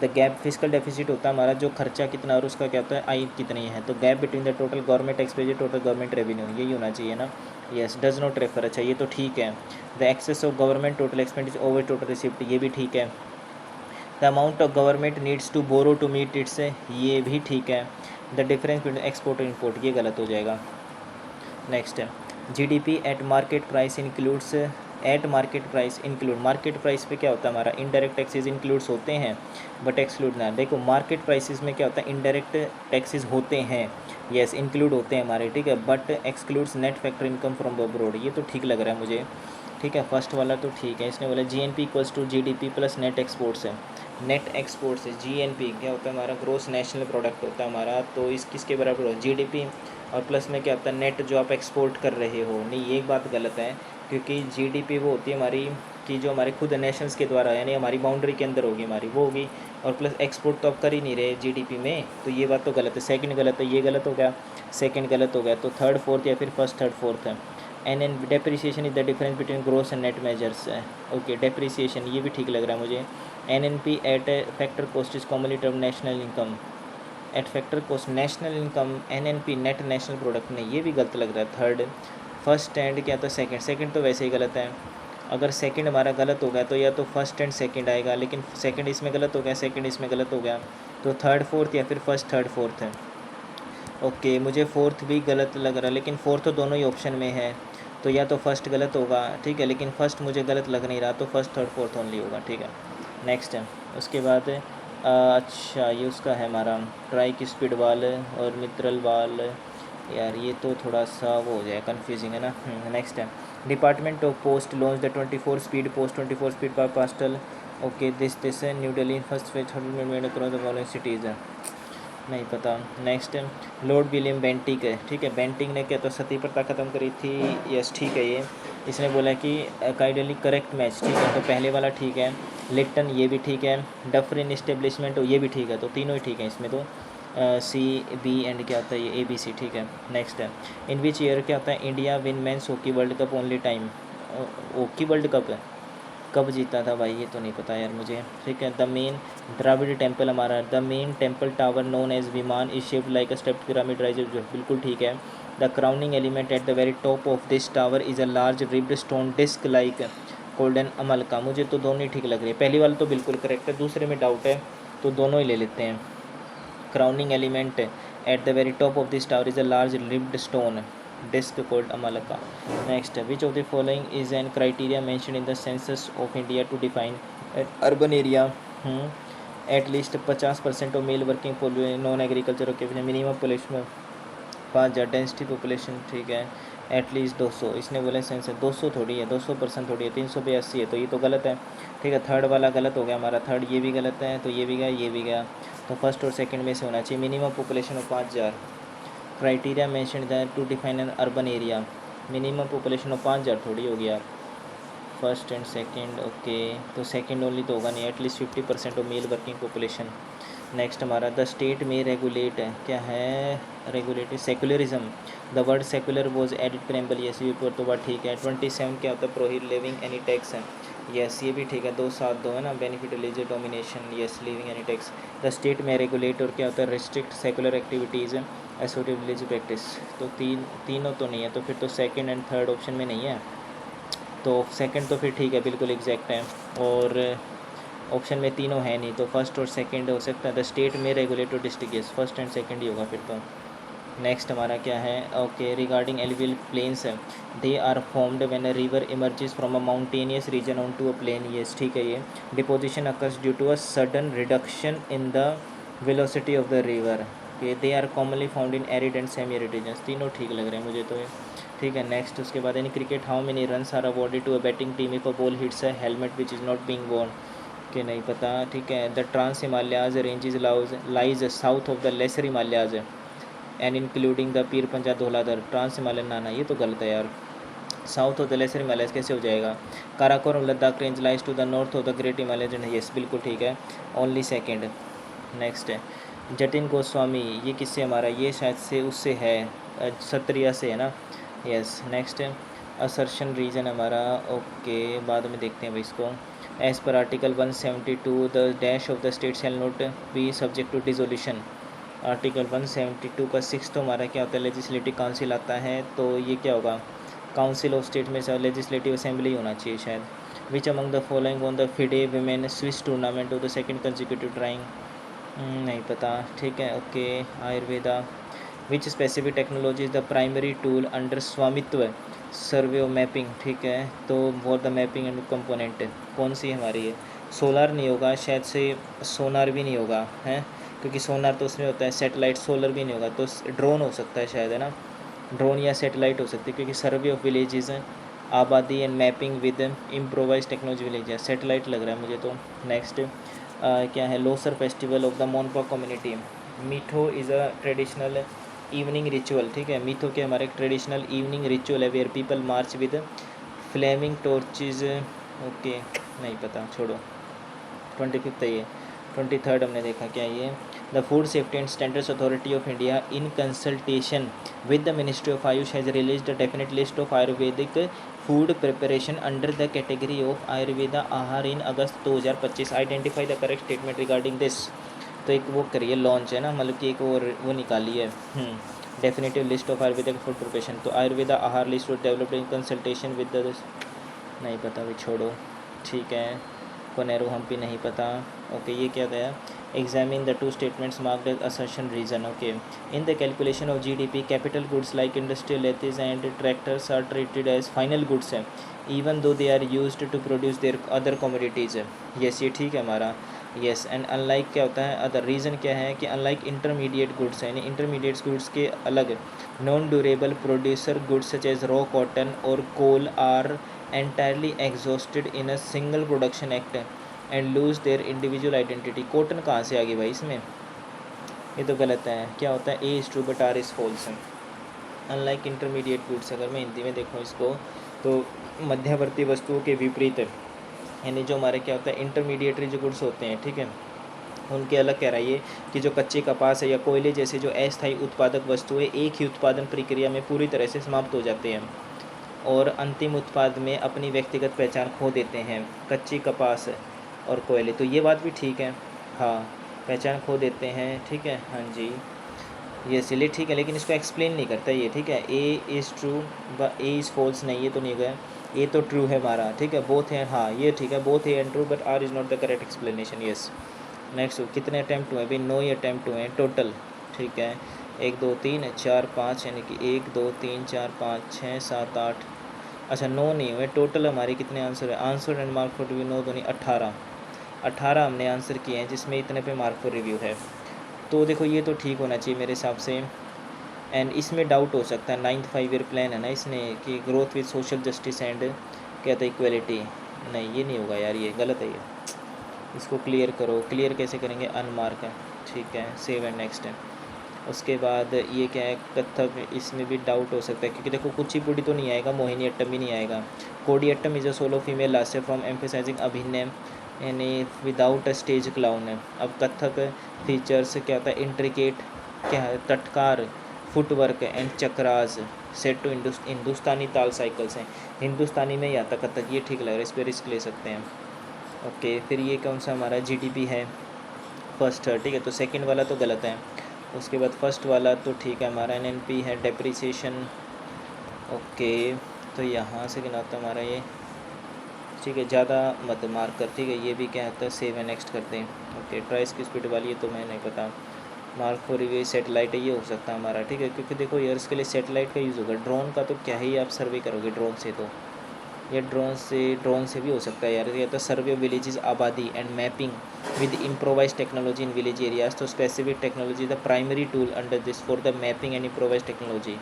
S1: द गैप, फिजिकल डेफिसिट होता है हमारा जो खर्चा कितना और उसका क्या होता है आई कितनी है, तो gap between the total government expenditure total government revenue, यही होना चाहिए ना। यस, डज नॉट रेफर, अच्छा ये तो ठीक है। The excess of government total expenditure over total receipt, ये भी ठीक है। The amount of government needs to borrow to meet its, ये भी ठीक है। द डिफरेंस बिटवीन एक्सपोर्ट और इम्पोर्ट, ये गलत हो जाएगा। नेक्स्ट है, GDP at market price includes, at market price include, market price पे क्या होता है हमारा, इनडायरेक्ट टैक्सेस इंक्लूड्स होते हैं बट एक्सक्लूड ना, देखो मार्केट प्राइसेस में क्या होता है, इनडायरेक्ट टैक्सेस होते हैं, यस इंक्लूड होते हैं हमारे, ठीक है, but excludes net factor income from abroad, ये तो ठीक लग रहा है मुझे, ठीक है, फर्स्ट वाला तो ठीक है। इसने बोला GNP equals to GDP plus net exports है, नेट एक्सपोर्ट्स है, GNP क्या होता है हमारा, ग्रोस नेशनल प्रोडक्ट होता है हमारा, तो इस किसके बराबर हो, GDP, और प्लस में क्या होता है नेट जो आप एक्सपोर्ट कर रहे हो, नहीं ये एक बात गलत है, क्योंकि जीडीपी वो होती है हमारी कि जो हमारे खुद नेशंस के द्वारा यानी हमारी बाउंड्री के अंदर होगी हमारी, वो होगी। और प्लस एक्सपोर्ट तो आप कर ही नहीं रहे जीडीपी में, तो ये बात तो गलत है। सेकंड गलत है, ये गलत हो गया, सेकंड गलत हो गया, तो थर्ड फोर्थ या फिर फर्स्ट थर्ड फोर्थ है। An depreciation is the difference between gross and net measures है। ओके, डेप्रिसिएशन ये भी ठीक लग रहा है मुझे। NNP at factor cost is commonly term national income, at factor cost national income, NNP net national product, नहीं ये भी गलत लग रहा है। थर्ड फर्स्ट एंड क्या तो सेकंड, सेकंड तो वैसे ही गलत है। अगर सेकंड हमारा गलत हो गया तो या तो फर्स्ट एंड सेकंड आएगा, लेकिन सेकंड इसमें गलत हो गया, सेकंड इसमें गलत हो गया, तो थर्ड फोर्थ या फिर फर्स्ट थर्ड फोर्थ है। ओके, मुझे फोर्थ भी गलत लग रहा है, लेकिन फोर्थ तो दोनों ही ऑप्शन में है, तो या तो फर्स्ट गलत होगा, ठीक है, लेकिन फर्स्ट मुझे गलत लग नहीं रहा, तो फर्स्ट थर्ड फोर्थ ओनली होगा, ठीक है। नेक्स्ट है उसके बाद अच्छा ये उसका है हमारा ट्राइक स्पीड वाल और मित्रल वाल, यार ये तो थोड़ा सा वो हो जाए कन्फ्यूजिंग है ना। नेक्स्ट है department of post launch the 24 speed post 24 speed postal. Okay, this है New Delhi first phase across the following cities है, नहीं पता। नेक्स्ट लॉर्ड विलियम बेंटिक है, ठीक है, बेंटिक ने क्या तो सती प्रथा ख़त्म करी थी, यस ठीक है ये। इसने बोला कि काइडली करेक्ट मैच, ठीक है, तो पहले वाला ठीक है। लिप्टन ये भी ठीक है। डफरिन इस्टेब्लिशमेंट ये भी ठीक है, तो तीनों ही ठीक है इसमें तो। सी बी एंड क्या होता है ये ABC, ठीक है। नेक्स्ट है इन विच ईयर क्या होता है India win men's hockey world cup only time, hockey world cup कब जीता था भाई, ये तो नहीं पता यार मुझे, ठीक है। द मेन द्राविड टेम्पल हमारा, the main temple tower known as vimana is shaped like a stepped pyramid rise, जो बिल्कुल ठीक है। The crowning element at the very top of this tower is a large ribbed stone disc like golden amalaka, मुझे तो दोनों ही ठीक लग रही है। पहली वाला तो बिल्कुल करेक्ट है, दूसरे में डाउट है, तो दोनों ही ले लेते हैं। Crowning element at the very top of this tower is a large ribbed stone disc called amalaka. Next which of the following is an criteria mention in the census of India to define urban area, at least 50% of male working non agriculture okay, minimum population 5,000, density population ठीक है, at least 200, इसने बोला sensor 200 थोड़ी है, 200% थोड़ी है, 382 है, तो ये तो गलत है, ठीक है। थर्ड वाला गलत हो गया हमारा, थर्ड ये भी गलत है, तो ये भी गया, ये भी गया, तो फर्स्ट और सेकंड में से होना चाहिए। Minimum population of 5,000, criteria mention that to define an urban area, minimum population of 5,000 थोड़ी होगी यार, फर्स्ट एंड सेकंड, ओके, तो सेकंड ओनली तो होगा नहीं, at least 50% of male working population. Next हमारा द स्टेट में रेगुलेट है, क्या है regulate secularism, the word secular was added preamble, yes ये पर तो बात ठीक है। 27 क्या होता है प्रोहिबिट लिविंग एनी टैक्स है, यस ये भी ठीक है, 272 है ना, benefit religious domination, yes living any tax. The state में रेगुलेट और क्या होता है restrict secular activities associated religious practice, तो तीनों तो नहीं है, तो फिर तो सेकंड एंड थर्ड ऑप्शन में नहीं है, तो सेकंड तो फिर ठीक है बिल्कुल एग्जैक्ट है, और ऑप्शन में तीनों है नहीं, तो फर्स्ट और सेकंड हो सकता है। द स्टेट में regulator district, yes first and second ही होगा फिर तो। नेक्स्ट हमारा क्या है, ओके रिगार्डिंग एलुवियल प्लेन्स है, they are formed when a river emerges from a mountainous region on to a plain, yes ठीक है ये। Deposition occurs due to a sudden reduction in the velocity of the river, okay they are commonly found in arid and semi arid regions, तीनों ठीक लग रहे हैं मुझे तो ये, ठीक है। नेक्स्ट उसके बाद in cricket how many runs are awarded to a batting team if a ball hits a helmet which is not being worn, कि नहीं पता, ठीक है। The trans Himalayas ranges lies south of the lesser Himalayas and including the Pir Panjal Dhauladhar, trans Himalayan नाना, ये तो गलत है यार, south of the lesser Himalayas कैसे हो जाएगा। Karakoram Ladakh range lies to the north of the great Himalayas, yes बिल्कुल ठीक है, ओनली सेकेंड। नेक्स्ट है जतिन गोस्वामी, ये किससे हमारा, ये शायद से उससे है, सत्रिया से है ना, यस। नेक्स्ट असर्शन रीजन हमारा, ओके बाद में देखते हैं भाई इसको। As per article 172 the dash of the state shall not be subject to dissolution, article 172 का 6 तो हमारा क्या होता है लेजिस्लेटिव काउंसिल आता है, तो ये क्या होगा काउंसिल ऑफ स्टेट में से लेजिस्लेटिव असेंबली होना चाहिए शायद। Which among the following on the FIDE women Swiss tournament of the second consecutive drawing, नहीं पता, ठीक है okay. Ayurveda which specific technology is the primary tool under स्वामित्व सर्वे ऑफ मैपिंग, ठीक है, तो for the mapping and component कौन सी हमारी है, सोलार नहीं होगा शायद से, सोनार भी नहीं होगा है, क्योंकि सोनार तो उसमें होता है, सेटेलाइट सोलर भी नहीं होगा, तो ड्रोन हो सकता है शायद है ना, ड्रोन या सेटेलाइट हो सकती है, क्योंकि survey of villages Abadi and mapping with improvise technology village है, सेटेलाइट लग रहा है मुझे तो। नेक्स्ट क्या है Losar festival of the Monpa community, Mitho is a traditional evening ritual, ठीक है, मीठो के हमारे ट्रेडिशनल इवनिंग रिचुअल है where people march with flaming torches, okay नहीं पता, छोड़ो। 25 है ये। 23 हमने देखा क्या ये, the food safety and standards authority of India in consultation with the ministry of Ayush has released a definite list of Ayurvedic food preparation under the category of Ayurveda आहार इन अगस्त 2025। Identify the correct statement regarding this. तो एक वो करिए launch है ना, मतलब कि एक वो निकाली है definitive list of Ayurvedic food preparation. तो आयुर्वेदा आहार list was developed in consultation with the, नहीं पता भी, छोड़ो। ठीक है, कोनेरो हम्पी नहीं पता। ओके ये क्या गया, examine the two statements marked as assertion reason. Okay, in the calculation of GDP capital goods like industrial lathes and tractors are treated as final goods है even though they are used to produce their other commodities है। Yes ये ठीक है हमारा। Yes and unlike क्या होता है, other reason क्या है कि अनलाइक इंटरमीडिएट गुड्स यानी इंटरमीडिएट गुड्स के अलग non durable producer goods such as raw cotton और coal are entirely exhausted in a single production act and lose their individual identity। Cotton कहाँ से आ गई भाई इसमें, ये तो गलत है। क्या होता है, A is true but R is false. Unlike intermediate goods, अगर मैं हिंदी में देखूँ इसको तो मध्यवर्ती वस्तुओं के विपरीत है, यानी जो हमारे क्या होता है इंटरमीडिएटरी जो गुड्स होते हैं, ठीक है, उनके अलग कह रहा है ये कि जो कच्चे कपास है या कोयले जैसे जो अस्थायी उत्पादक वस्तुएं एक ही उत्पादन प्रक्रिया में पूरी तरह से समाप्त हो जाते हैं और अंतिम उत्पाद में अपनी व्यक्तिगत पहचान खो देते हैं, कच्ची कपास और कोयले। तो ये बात भी ठीक है, हाँ पहचान खो देते हैं, ठीक है, हाँ जी ये इसलिए ठीक है, लेकिन इसको एक्सप्लेन नहीं करता ये, ठीक है। ए इज़ ट्रू व ए इज़ फॉल्स नहीं, ये तो नहीं गया, ये तो ट्रू है हमारा, ठीक है, बोथ है, हाँ ये ठीक है, बोथ है and true but R is not the correct explanation. Yes next, कितने अटैम्प्ट हुए भाई, 9 ही अटैम्प्ट हुए हैं टोटल, ठीक है, 1 2 3 4 5 यानी कि 1 2 3 4 5 6 7 8, अच्छा 9 नहीं हुए टोटल। हमारे कितने आंसर है, answer and mark for review 9 दूनी 18 हमने आंसर किए हैं जिसमें इतने पे मार्क फॉर रिव्यू है। तो देखो ये तो ठीक होना चाहिए मेरे हिसाब से। एंड इसमें डाउट हो सकता है, 9th 5 ईयर प्लान है ना इसने कि growth with social justice and कहते हैं इक्वलिटी, नहीं ये नहीं होगा यार, ये गलत है, ये इसको क्लियर करो। क्लियर कैसे करेंगे, अनमार्क है, ठीक है, सेव एंड नेक्स्ट है। उसके बाद ये क्या है, कथक, इसमें भी डाउट हो सकता है क्योंकि देखो कुचिपुड़ी तो नहीं आएगा, मोहिनी अट्टम भी नहीं आएगा। Koodiyattam is a solo female last from emphasizing abhinaya यानी विदाउट अ स्टेज क्लाउन है। अब कथक फीचर्स क्या होता है, इंट्रिकेट क्या है, tatkar, footwork and chakras set to Hindustani taal cycles हैं, हिंदुस्तानी में ही आता कथक, ये ठीक लग रहा है, इस पर रिस्क ले सकते हैं। ओके फिर ये कौन सा हमारा जीडीपी है, फर्स्ट है, ठीक है, तो सेकंड वाला तो गलत है। उसके बाद फर्स्ट वाला तो ठीक है हमारा, एनएनपी है डेप्रिसिएशन। ओके तो यहाँ से क्या होता है हमारा ये, ठीक है, ज़्यादा मत मार्क कर, ठीक है, ये भी क्या होता है, सेव एंड नेक्स्ट करते हैं। ओके ट्राइस की स्पीड वाली है तो मैं नहीं पता, मार्क फॉर रिव्यू सेटेलाइट है, ये हो सकता है हमारा, ठीक है, क्योंकि देखो यार इसके लिए सेटेलाइट का यूज़ होगा, ड्रोन का तो क्या ही आप सर्वे करोगे ड्रोन से, तो ये ड्रोन से भी हो सकता है यार। ये तो survey of villages Abadi and mapping with improvise technology in village areas, तो specific technology the primary tool under this for the mapping and improvise technology.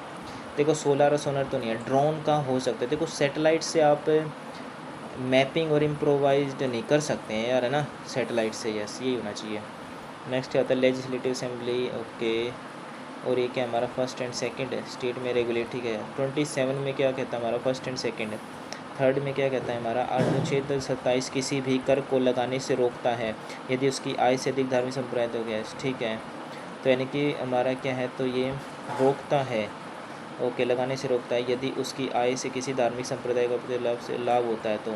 S1: देखो सोलर और सोनर तो नहीं है, ड्रोन का हो सकता है, देखो सेटेलाइट से आप मैपिंग और इम्प्रोवाइज्ड नहीं कर सकते हैं यार, है ना, सेटेलाइट से, यस यही होना चाहिए। नेक्स्ट क्या होता है, लेजिस्लेटिव असेंबली। ओके और ये क्या हमारा फर्स्ट एंड सेकंड है, स्टेट में रेगुलेट, ठीक है। 27 में क्या कहता है हमारा, फर्स्ट एंड सेकंड है। थर्ड में क्या कहता है हमारा, अनुच्छेद 27 किसी भी कर को लगाने से रोकता है यदि उसकी आय से अधिक धार्मिक संप्रदाय हो गया, ठीक है, तो यानी कि हमारा क्या है, तो ये रोकता है, ओके लगाने से रोकता है यदि उसकी आय से किसी धार्मिक संप्रदाय का लाभ होता है, तो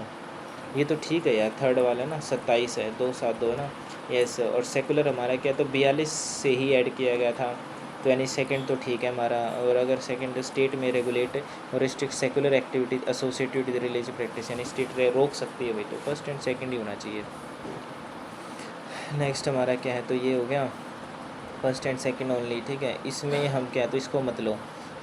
S1: ये तो ठीक है यार, थर्ड वाला ना 27 है, 2 7 2 ना, यस। और सेकुलर हमारा क्या, तो 42 से ही ऐड किया गया था, तो यानी सेकंड तो ठीक है हमारा। और अगर सेकंड स्टेट में रेगुलेट और restrict secular activities associated with religious practice, यानी स्टेट रोक सकती है भाई, तो फर्स्ट एंड सेकंड ही होना चाहिए। नेक्स्ट हमारा क्या है, तो ये हो गया फर्स्ट एंड सेकंड ओनली, ठीक है, इसमें हम क्या, तो इसको मत लो,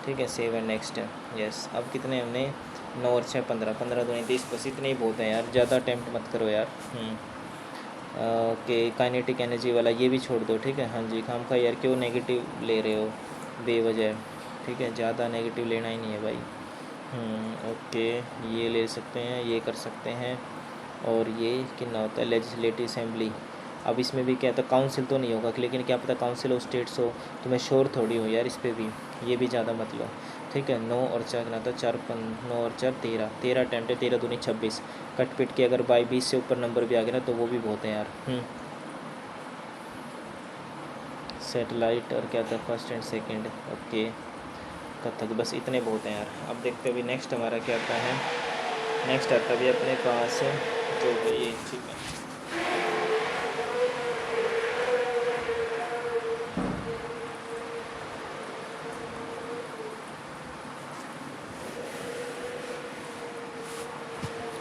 S1: ठीक है, सेव एंड नेक्स्ट, यस। अब कितने हमने, 9 और 6 15, 15 2 30, बस इतने ही बहुत हैं यार, ज़्यादा अटैम्प्ट मत करो यार। ओके काइनेटिक एनर्जी वाला ये भी छोड़ दो, ठीक है, हाँ जी, खाम खा यार क्यों नेगेटिव ले रहे हो बेवजह, ठीक है, ज़्यादा नेगेटिव लेना ही नहीं है भाई। ओके ये ले सकते हैं, ये कर सकते हैं, और ये कितना होता है, लेजिस्लेटिव असेंबली। अब इसमें भी क्या था, काउंसिल तो नहीं होगा, लेकिन क्या पता काउंसिल ऑफ स्टेट्स हो, तो मैं श्योर थोड़ी हूँ यार इस पर भी, ये भी ज़्यादा मत लो। ठीक है। 9 और 4 कितना होता है, 9 और 4 13, 13 अटैम्प्ट है, 13 दूनी 26। कट पिट के अगर बाई 20 से ऊपर नंबर भी आ गया ना तो वो भी बहुत है यार। सेटेलाइट और क्या था, first and second, okay. Kathak, बस इतने बहुत हैं यार। अब देखते हैं अभी नेक्स्ट हमारा क्या आता है। नेक्स्ट आता है अभी अपने पास जो ये, ठीक है।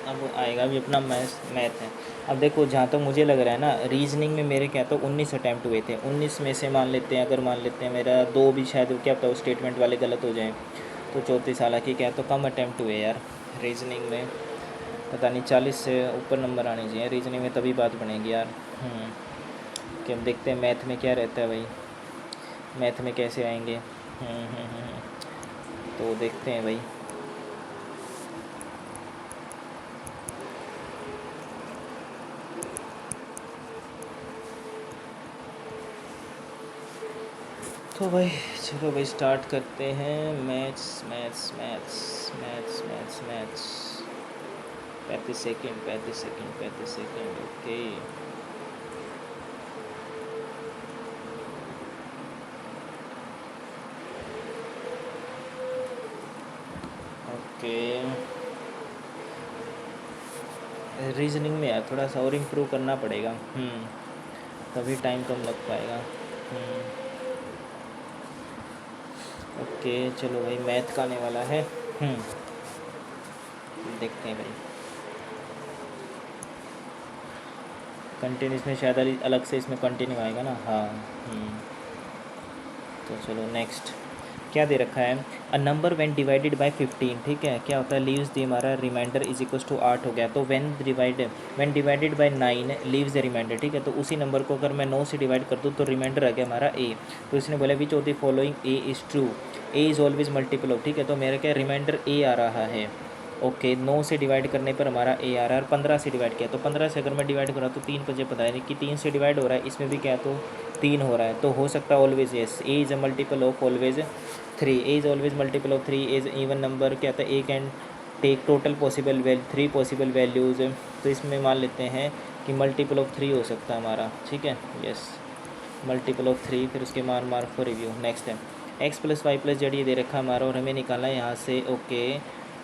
S1: अब आएगा अभी अपना मैथ है। अब देखो जहाँ तक मुझे लग रहा है ना, रीजनिंग में मेरे क्या तो 19 अटैम्प्ट हुए थे। 19 में से मान लेते हैं, अगर मान लेते हैं मेरा 2 भी शायद क्या पता वो स्टेटमेंट वाले गलत हो जाएं, तो 34 हालांकि क्या तो कम अटैम्प्ट हुए यार रीजनिंग में। पता नहीं 40 से ऊपर नंबर आने चाहिए रीजनिंग में, तभी बात बनेगी यार। कि अब देखते हैं मैथ में क्या रहता है भाई, मैथ में कैसे आएंगे। तो देखते हैं भाई। तो भाई चलो भाई स्टार्ट करते हैं। Maths maths maths maths maths maths 35 second 35 second 35 second, okay. Okay, reasoning में यार थोड़ा सा और इम्प्रूव करना पड़ेगा, तभी टाइम कम लग पाएगा। ओके चलो भाई मैथ का आने वाला है। देखते हैं भाई। कंटिन्यू इसमें शायद अलग से इसमें कंटिन्यू आएगा ना, हाँ। तो चलो नेक्स्ट क्या दे रखा है। A number when divided bye 15, ठीक है। क्या होता है, लीव्स दी हमारा रिमाइंडर इज इक्वल टू 8 हो गया। तो when divided by 9 leaves the remainder, ठीक है। तो उसी नंबर को अगर मैं 9 से डिवाइड कर दूँ तो रिमाइंडर आ गया हमारा ए। तो इसने बोला विच of the following A is true, A is always multiple of, ठीक है। तो मेरा क्या रिमाइंडर ए आ रहा है, ओके। 9 से डिवाइड करने पर हमारा ए आ रहा है और 15 से डिवाइड किया, तो 15 से अगर मैं डिवाइड करा तो 3 मुझे पता है कि 3 से डिवाइड हो रहा है, इसमें भी क्या तो 3 हो रहा है। तो हो सकता है always yes, A is a multiple of always 3, A is always multiple of 3 is even number, क्या था A can take total possible 3 possible values. तो इसमें मान लेते हैं कि मल्टीपल ऑफ 3 हो सकता है हमारा, ठीक है। यस, मल्टीपल ऑफ 3, फिर उसके मार्क फॉर रिव्यू। नेक्स्ट है X plus Y plus Z, ये दे रखा हमारा और हमें निकालना है यहाँ से, ओके।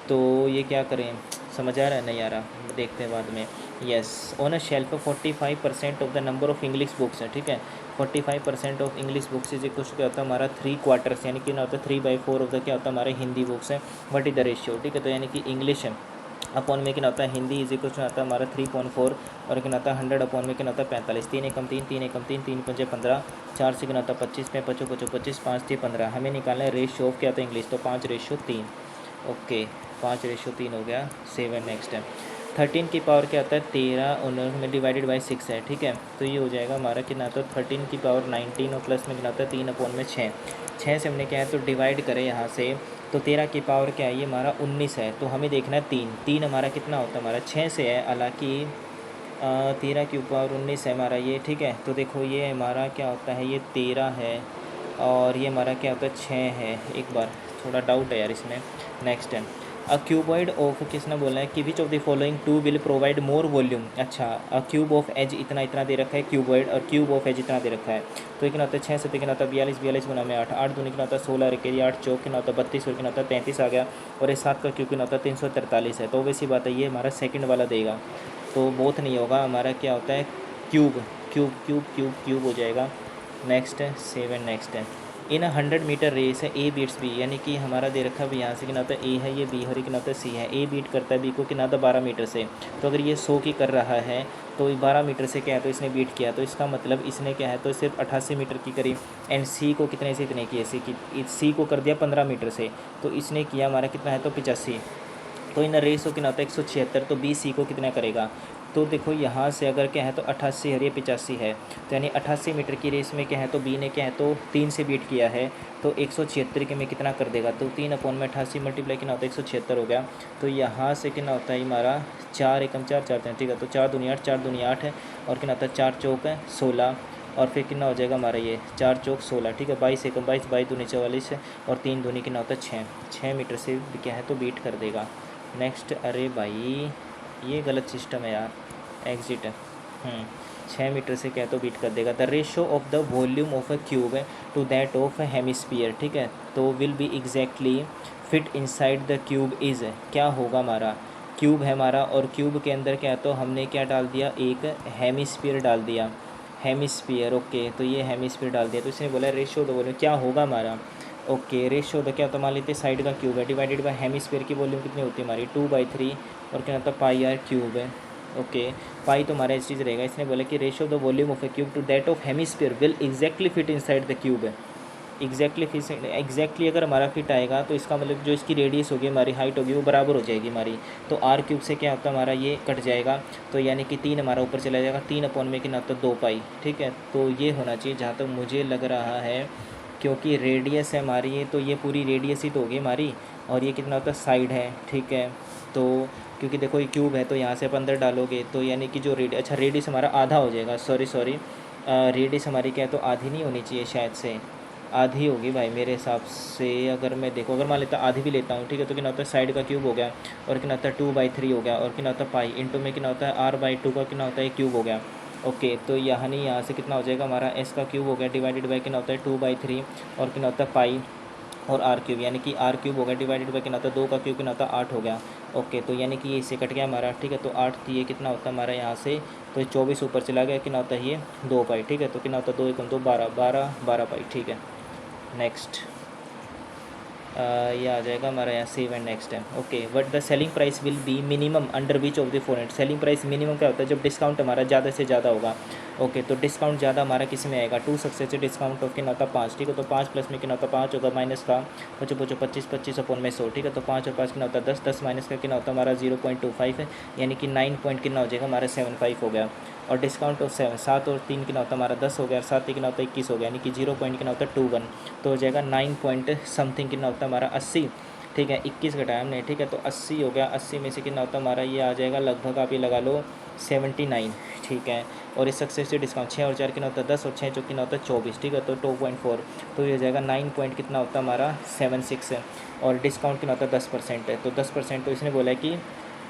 S1: तो ये क्या करें, समझ आ रहा है नहीं आ रहा, देखते हैं बाद में। Yes, on a shelf 45% of the number of English books है, ठीक है। 45% of English books is equal क्या होता है हमारा 3/4, यानी कि ना होता है 3/4 ऑफ द क्या होता है हमारे हिंदी बुक्स है। व्हाट इज द रेशियो, ठीक है। तो यानी कि इंग्लिश है अपॉन में क्या होता है हिंदी इज इक्वल आता है हमारा 3.4 और क्या होता है 100 अपॉन में क्या होता है 45। 3 एकम 3, 3 एकम 3, 3 पंजे 15, 4 से क्या होता है 25 में 25 25 25, 5 से 15। हमें निकालना है रेशियो ऑफ क्या होता है इंग्लिश, तो 5:3, ओके। 5:3 हो गया। 7 नेक्स्ट है 13 की पावर क्या आता है 13 में डिवाइडेड बाई 6 है, ठीक है। तो ये हो जाएगा हमारा कितना, तो 13 की पावर 19 और प्लस में कितना आता है 3 अपॉन में 6। 6 से हमने क्या है तो डिवाइड करें यहाँ से, तो 13 की पावर क्या है ये हमारा 19 है। तो हमें देखना है 3 हमारा कितना होता है हमारा 6 से है, हालांकि 13 की पावर 19 है हमारा ये, ठीक है। तो देखो ये हमारा क्या होता है, ये 13 है और ये हमारा क्या होता है 6 है। एक बार थोड़ा डाउट है यार इसमें। नेक्स्ट है अ क्यूबॉइड ऑफ, किसने बोला है कि which of the following two will provide more volume. अच्छा, अ क्यूब ऑफ एज इतना इतना दे रखा है क्यूबॉइड, और क्यूब ऑफ एज इतना दे रखा है। तो कितना होता है 6 से कितना होता है 42, 42 गुना में 8, 8 दूनी कितना होता है 16, रेकेरी 8 चौक कितना होता है 32 और कितना होता है 33 आ गया। और ये 7 का क्यूब कितना होता है 343 है। तो वैसी बात है ये हमारा सेकंड वाला देगा, तो बोथ नहीं होगा हमारा क्या होता है cube cube cube cube cube हो जाएगा। नेक्स्ट है 7 नेक्स्ट है इन 100 मीटर रेस है ए बीट्स बी, यानी कि हमारा दे रखा है यहाँ से कितना होता है ए है, ये बी और कितना होता है सी है। ए बीट करता है बी को कितना होता है 12 मीटर से। तो अगर ये 100 की कर रहा है तो 12 मीटर से क्या है तो इसने बीट किया, तो इसका मतलब इसने क्या है तो सिर्फ 88 मीटर की करी। एंड सी को कितने से इतने किए, सी को कर दिया 15 मीटर से, तो इसने किया हमारा कितना है तो 85। तो इन रेस को कितना होता है 176, तो बी सी को कितना करेगा। तो देखो यहाँ से अगर क्या है तो 88 है, ये 85 है, तो यानी 88 मीटर की रेस में क्या है तो बी ने क्या है तो 3 से बीट किया है, तो 176 के में कितना कर देगा, तो 3 अपॉन में 88 मल्टीप्लाई कितना होता है 176 हो गया। तो यहाँ से कितना होता है हमारा 4 एकम 4 4, ठीक है। तो 4 दूनी 8, 4 दूनी 8 है और कितना होता है 4 चौक है 16, और फिर कितना हो जाएगा हमारा ये 4 चौक 16, ठीक है। 22 एकम 22, 22 दूनी 44 है और 3 दूनी कितना होता है 6, 6 मीटर से क्या है तो बीट कर देगा। नेक्स्ट, अरे भाई ये गलत सिस्टम है यार, एग्जिट है। 6 मीटर से क्या तो बीट कर देगा। The ratio of the volume of a cube two that of a hemisphere, ठीक है, तो will be exactly fit inside the cube is, क्या होगा हमारा, क्यूब है हमारा और क्यूब के अंदर क्या तो हमने क्या डाल दिया, एक हेमिस्फीयर डाल दिया, हेमिस्फीयर, ओके। तो ये हेमिस्फीयर डाल दिया, तो इसने बोला रेशो द वॉल्यूम क्या होगा हमारा, ओके। रेशो द क्या तो मान लेते साइड का क्यूब है डिवाइडेड बाय हेमिस्फीयर की वॉल्यूम कितनी होती है हमारी 2/3 और क्या होता है पाई आर क्यूब है, ओके। पाई तो हमारा इस चीज़ रहेगा। इसने बोला कि ratio the volume of A cube two that of hemisphere will exactly fit inside the cube है। एग्जैक्टली अगर हमारा फिट आएगा तो इसका मतलब जो इसकी रेडियस होगी हमारी हाइट होगी वो बराबर हो जाएगी हमारी। तो आर क्यूब से क्या होता है हमारा ये कट जाएगा, तो यानी कि 3 हमारा ऊपर चला जाएगा, 3/में कितना होता है 2 पाई, ठीक है। तो ये होना चाहिए जहाँ तक मुझे लग रहा है, क्योंकि रेडियस है हमारी तो ये पूरी रेडियस ही तो होगी हमारी, और ये कितना होता है साइड है, ठीक है। तो क्योंकि देखो ये क्यूब है तो यहाँ से आप अंदर डालोगे तो यानी कि जो अच्छा रेडियस हमारा आधा हो जाएगा, सॉरी रेडियस हमारी क्या है तो आधी नहीं होनी चाहिए, शायद से आधी होगी भाई मेरे हिसाब से। अगर मैं देखो अगर मान लेता आधी भी लेता हूँ, ठीक है, तो कितना होता है साइड का क्यूब हो गया और कितना होता है 2/3 हो गया और कितना होता है पाई इंटू में कितना होता है r/2 का कितना होता है क्यूब हो गया, ओके। तो यहाँ नहीं यहाँ से कितना हो जाएगा हमारा s का क्यूब हो गया डिवाइडेड बाई कितना होता है 2/3 और कितना होता है पाई और आर क्यूब, यानी कि आर क्यूब हो गया डिवाइडेड बाई कितना होता है 2 का क्यूब कितना होता है 8 हो गया, ओके। तो यानी कि ये इससे कट गया हमारा, ठीक है। तो 8 थी ये कितना होता है हमारा यहाँ से, तो 24 ऊपर चला गया, कितना होता है ये 2 पाई, ठीक है। तो कितना होता है 2 एकम 2 12 पाई, ठीक है। नेक्स्ट ये आ जाएगा हमारा यहाँ सेव एंड नेक्स्ट है, okay. But the selling price will be minimum under which of the front, selling price minimum क्या होता है जब डिस्काउंट हमारा ज़्यादा से ज़्यादा होगा, ओके। तो डिस्काउंट ज़्यादा हमारा किस में आएगा 2 सक्सेसिव डिस्काउंट ऑफ कितना होता 5, ठीक है। तो 5 प्लस में कितना होता 5 होगा माइनस का 25 25 25/100, ठीक है। तो 5 और 5 कितना होता है 10, 10 माइनस का कितना होता है हमारा 0.25 है, यानी कि 9 पॉइंट कितना हो जाएगा हमारा 75 हो गया। और डिस्काउंट ऑफ 7, 7 और 3 कितना होता है हमारा 10 हो गया और 7 कितना होता है 21 हो गया, यानी कि 0 पॉइंट कितना होता है 21, तो हो जाएगा 9 पॉइंट समथिंग कितना होता है हमारा 80, ठीक है। 21 घटाया हमने, ठीक है। तो 80 हो गया, 80 में से कितना होता है हमारा ये आ जाएगा लगभग आप ये लगा लो 79, ठीक है। और इस सक्सेसिव डिस्काउंट 6 और 4 कितना होता है 10 और 6 जो कितना होता है 24, ठीक है। तो 2.4, तो ये हो जाएगा 9 पॉइंट कितना होता है हमारा 76 है। और डिस्काउंट कितना होता है 10% है, तो 10%, तो इसने बोला है कि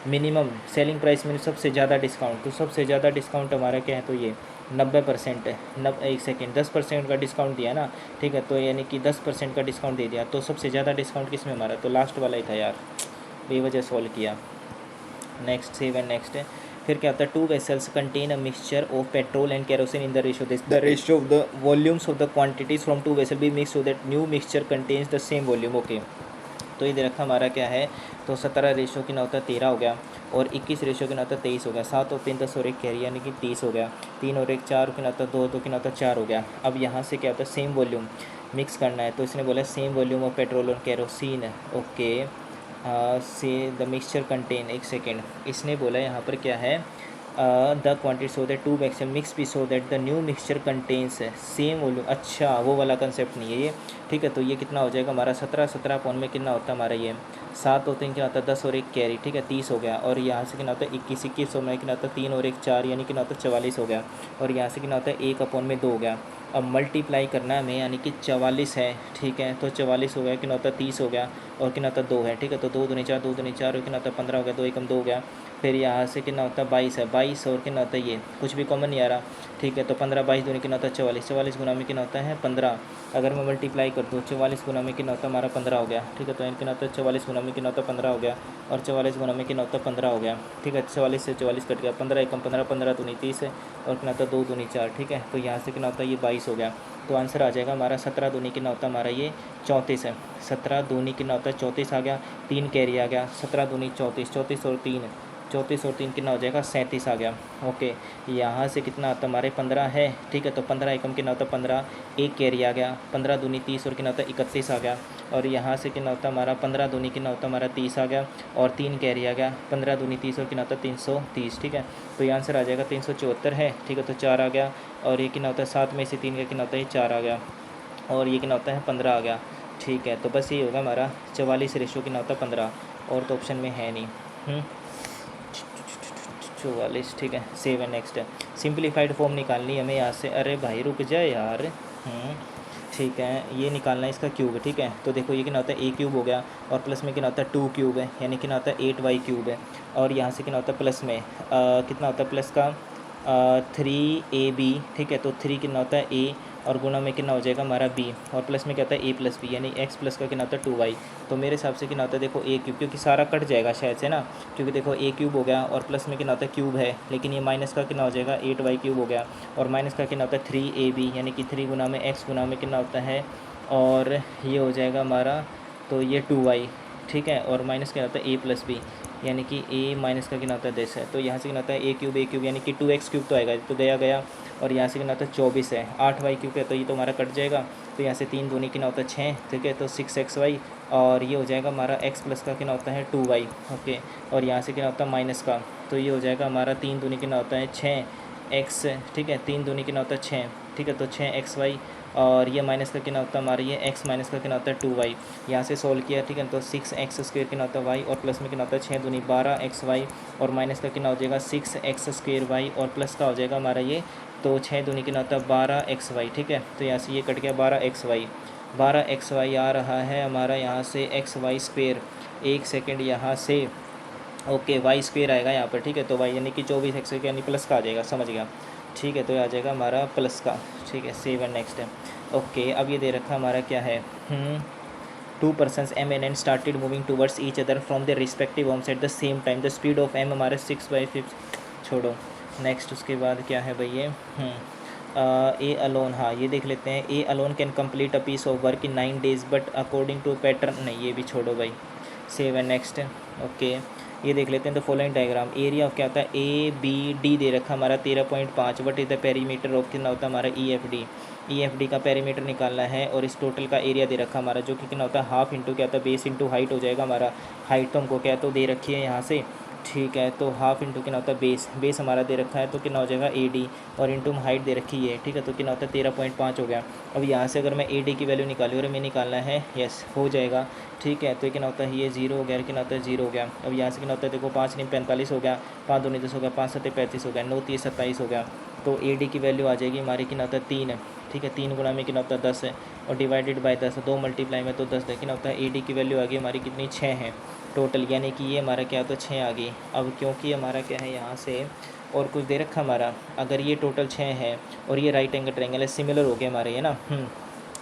S1: मिनिमम सेलिंग प्राइस में सबसे ज़्यादा डिस्काउंट, तो सबसे ज़्यादा डिस्काउंट हमारा क्या है तो ये 90% है। एक सेकेंड 10% का डिस्काउंट दिया ना, ठीक है। तो यानी कि 10% का डिस्काउंट दे दिया, तो सबसे ज़्यादा डिस्काउंट किस में हमारा, तो लास्ट वाला ही था यार, बेवजह सॉल्व किया। नेक्स्ट सेव एंड नेक्स्ट है। फिर क्या होता है 2 vessels contain a mixture of petrol and kerosene in the ratio this the ratio of the volumes of the quantities from 2 vessel be mix so that new mixture contains the same volume, okay. तो ये दे रखा हमारा क्या है तो 17 ratio की ना होता है 13 हो गया और 21 रेशियो की ना होता है 23 हो गया, 7 और 3 10 और 1 कैरी यानी कि 30 हो गया, 3 और 1 4 की ना होता है 2 2 की ना होता है 4 हो गया। अब यहाँ से क्या होता है सेम वॉल्यूम मिक्स करना है, तो इसने बोला सेम वॉल्यूम ऑफ पेट्रोल और केरोसिन, ओके। से द मिक्सचर कंटेन, एक सेकेंड, इसने बोला यहाँ पर क्या है the quantity so that 2 vessel mix भी so that the new mixture contains same volume, अच्छा वो वाला कंसेप्ट नहीं है ये, ठीक है। तो ये कितना हो जाएगा हमारा 17 पॉइंट में कितना होता है हमारा ये 7 और 3 क्या होता है 10 और 1 कैरी, ठीक है 30 हो गया। और यहाँ से कितना होता है 21 में कितना होता है 3 और 1 4 यानी कितना होता है 44 हो गया। और यहाँ से कितना होता है 1/2 हो गया। अब मल्टीप्लाई करना है हमें, यानी कि 44 है, ठीक है। तो 44 हो गया, कितना होता है 30 हो गया और कितना होता है 2 है, ठीक है। तो 2 दूनी 4 2 दूनी 4 और कितना होता है 15 हो गया, 2 एकम 2 हो गया। फिर यहाँ से कितना होता है 22 है, 22 और कितना होता है ये कुछ भी कॉमन नहीं आ रहा, ठीक है। तो 15 22 दूनी कितना होता है 44, 44 गुना में कितना होता है 15। अगर मैं मल्टीप्लाई कर दूँ 44 गुना में कितना होता है हमारा 15 हो गया, ठीक है। तो कितना होता है 44 गुना में कितना होता है 15 हो गया और 44 गुना में कितना होता है 15 हो गया, ठीक है। 44 से 44 कट गया, 15 एकम 15, 15 दूनी 30 है और कितना होता है 2 दूनी 4, ठीक है। तो यहाँ से कितना होता है ये 22 हो गया। तो आंसर आ जाएगा हमारा 17 दूनी कितना होता है हमारा ये 34 है, 17 दूनी कितना होता है 34 आ गया, 3 कैरी आ गया, 17 दूनी 34, 34 और 3 34 और 3 कितना हो जाएगा 37 आ गया, ओके। यहाँ से कितना आता है हमारे 15 है, ठीक है। तो 15 एकम कितना होता है 15, 1 कैरी आ गया, 15 दूनी 30 और कितना होता है 31 आ गया। और यहाँ से कितना होता है हमारा 15 दूनी कितना होता है हमारा 30 आ गया और 3 कैरी आ गया, 15 दूनी 30 और कितना होता है 330, ठीक है। तो ये आंसर आ जाएगा 374 है, ठीक है। तो 4 आ गया और ये कितना होता है 7 में से 3 का कितना होता है 4 आ गया और ये कितना होता है 15 आ गया, ठीक है। तो बस ये होगा हमारा 44 रेशो कितना होता है 15, और तो ऑप्शन में है नहीं। 44, ठीक है। Save and next. Simplified form निकालनी हमें यहाँ से। अरे भाई रुक जाए यार। ठीक है, ये निकालना है इसका क्यूब, ठीक है। तो देखो ये कितना होता है, ए क्यूब हो गया, और प्लस में कितना होता है 2 क्यूब है, यानी कितना होता है 8y क्यूब है। और यहाँ से कितना होता है प्लस में कितना होता है प्लस का 3ab, ठीक है। तो 3 कितना होता है ए, और गुणा में कितना हो जाएगा हमारा b, और प्लस में क्या होता है a प्लस बी, यानी x प्लस का कितना होता है 2y। तो मेरे हिसाब से कितना होता है देखो a क्यूब, क्योंकि सारा कट जाएगा शायद से ना, क्योंकि देखो a क्यूब हो गया और प्लस में कितना होता है क्यूब है, लेकिन ये माइनस का कितना हो जाएगा 8y क्यूब हो गया, और माइनस का कितना होता है 3ab, यानी कि 3 गुना में x गुना में कितना होता है, और ये हो जाएगा हमारा, तो ये 2y, ठीक है। और माइनस क्या होता है a प्लस बी, यानी कि a माइनस का कितना होता है 10 है। तो यहाँ से कितना होता है a क्यूब यानी कि 2x क्यूब तो आएगा, तो गया, और यहाँ से कितना होता है 24 है। 8y क्यूब है, तो ये तो हमारा कट जाएगा, तो यहाँ से 3 दूनी कितना होता है 6, ठीक है। तो 6xy, और ये हो जाएगा हमारा x प्लस का कितना होता है 2y, ओके। और यहाँ से कितना होता है माइनस का, तो ये हो जाएगा हमारा 3 दूनी कितना होता है 6x, ठीक है। 3 दूनी कितना होता है 6, ठीक है। तो 6xy, और ये माइनस का कितना होता है हमारा ये x माइनस का कितना होता है 2y। यहाँ से सोल्व किया, ठीक है। तो 6x स्क्वेयर कितना होता है y, और प्लस में कितना होता है 6 दूनी 12xy, और माइनस का कितना हो जाएगा 6x स्क्वेयर y, और प्लस का हो जाएगा हमारा ये, तो 6 दूनी कितना होता है 12xy, ठीक है। तो यहाँ से ये कट गया 12xy आ रहा है हमारा यहाँ से xy स्क्वेयर। एक सेकेंड यहाँ से, ओके, वाई स्क्वेयर आएगा यहाँ पर, ठीक है। तो वाई यानी कि 24x यानी प्लस का आ जाएगा, समझ गया, ठीक है। तो ये आ जाएगा हमारा प्लस का, ठीक है। सेव एंड नेक्स्ट है, ओके। अब ये दे रखा हमारा क्या है, 2 persons m and n started moving towards each other from their respective homes at the same time. The speed of m हमारे 6/5, छोड़ो नेक्स्ट। उसके बाद क्या है भाई ये, ए अलोन, हाँ ये देख लेते हैं। A alone can complete a piece of work in 9 days but according to pattern, नहीं ये भी छोड़ो भाई। Save and next, okay. ये देख लेते हैं। The following diagram, area of क्या होता है ए बी डी दे रखा हमारा 13.5, what is the perimeter of कितना होता है हमारा ई एफ डी का पेरीमीटर निकालना है, और इस टोटल का एरिया दे रखा हमारा, जो कि कितना होता है हाफ इंटू क्या होता है बेस इंटू हाइट हो जाएगा हमारा। हाइट तो हमको क्या तो दे रखी है यहाँ से, ठीक है। तो हाफ इंटू कितना होता है बेस हमारा दे रखा है, तो कितना हो जाएगा ए डी, और इंटू हाइट दे रखी है, ठीक है। तो कितना होता है 13.5 हो गया। अब यहाँ से अगर मैं ए डी की वैल्यू निकाली और हमें निकालना है, यस हो जाएगा, ठीक है। तो कितना होता है ये 0 हो गया, कितना होता है 0 हो गया। अब यहाँ से कितना होता है देखो 5 नहीं 45 हो गया, 5 दूनी 10 हो गया, 5 7 35 हो गया, 9 3 27 हो गया। तो ए डी की वैल्यू आ जाएगी हमारी कितना होता है 3, ठीक है। 3 गुना में कितना होता है 10 है, और डिवाइडेड बाय 10, 2 मल्टीप्लाई में तो 10 है, कितना होता है ए डी की वैल्यू आ गई हमारी कितनी 6 है टोटल, यानी कि ये हमारा क्या होता है 6 आ गई। अब क्योंकि हमारा क्या है यहाँ से और कुछ दे रखा हमारा, अगर ये टोटल 6 है और ये राइट एंगल ट्रायंगल है, सिमिलर हो गया हमारे, है ना।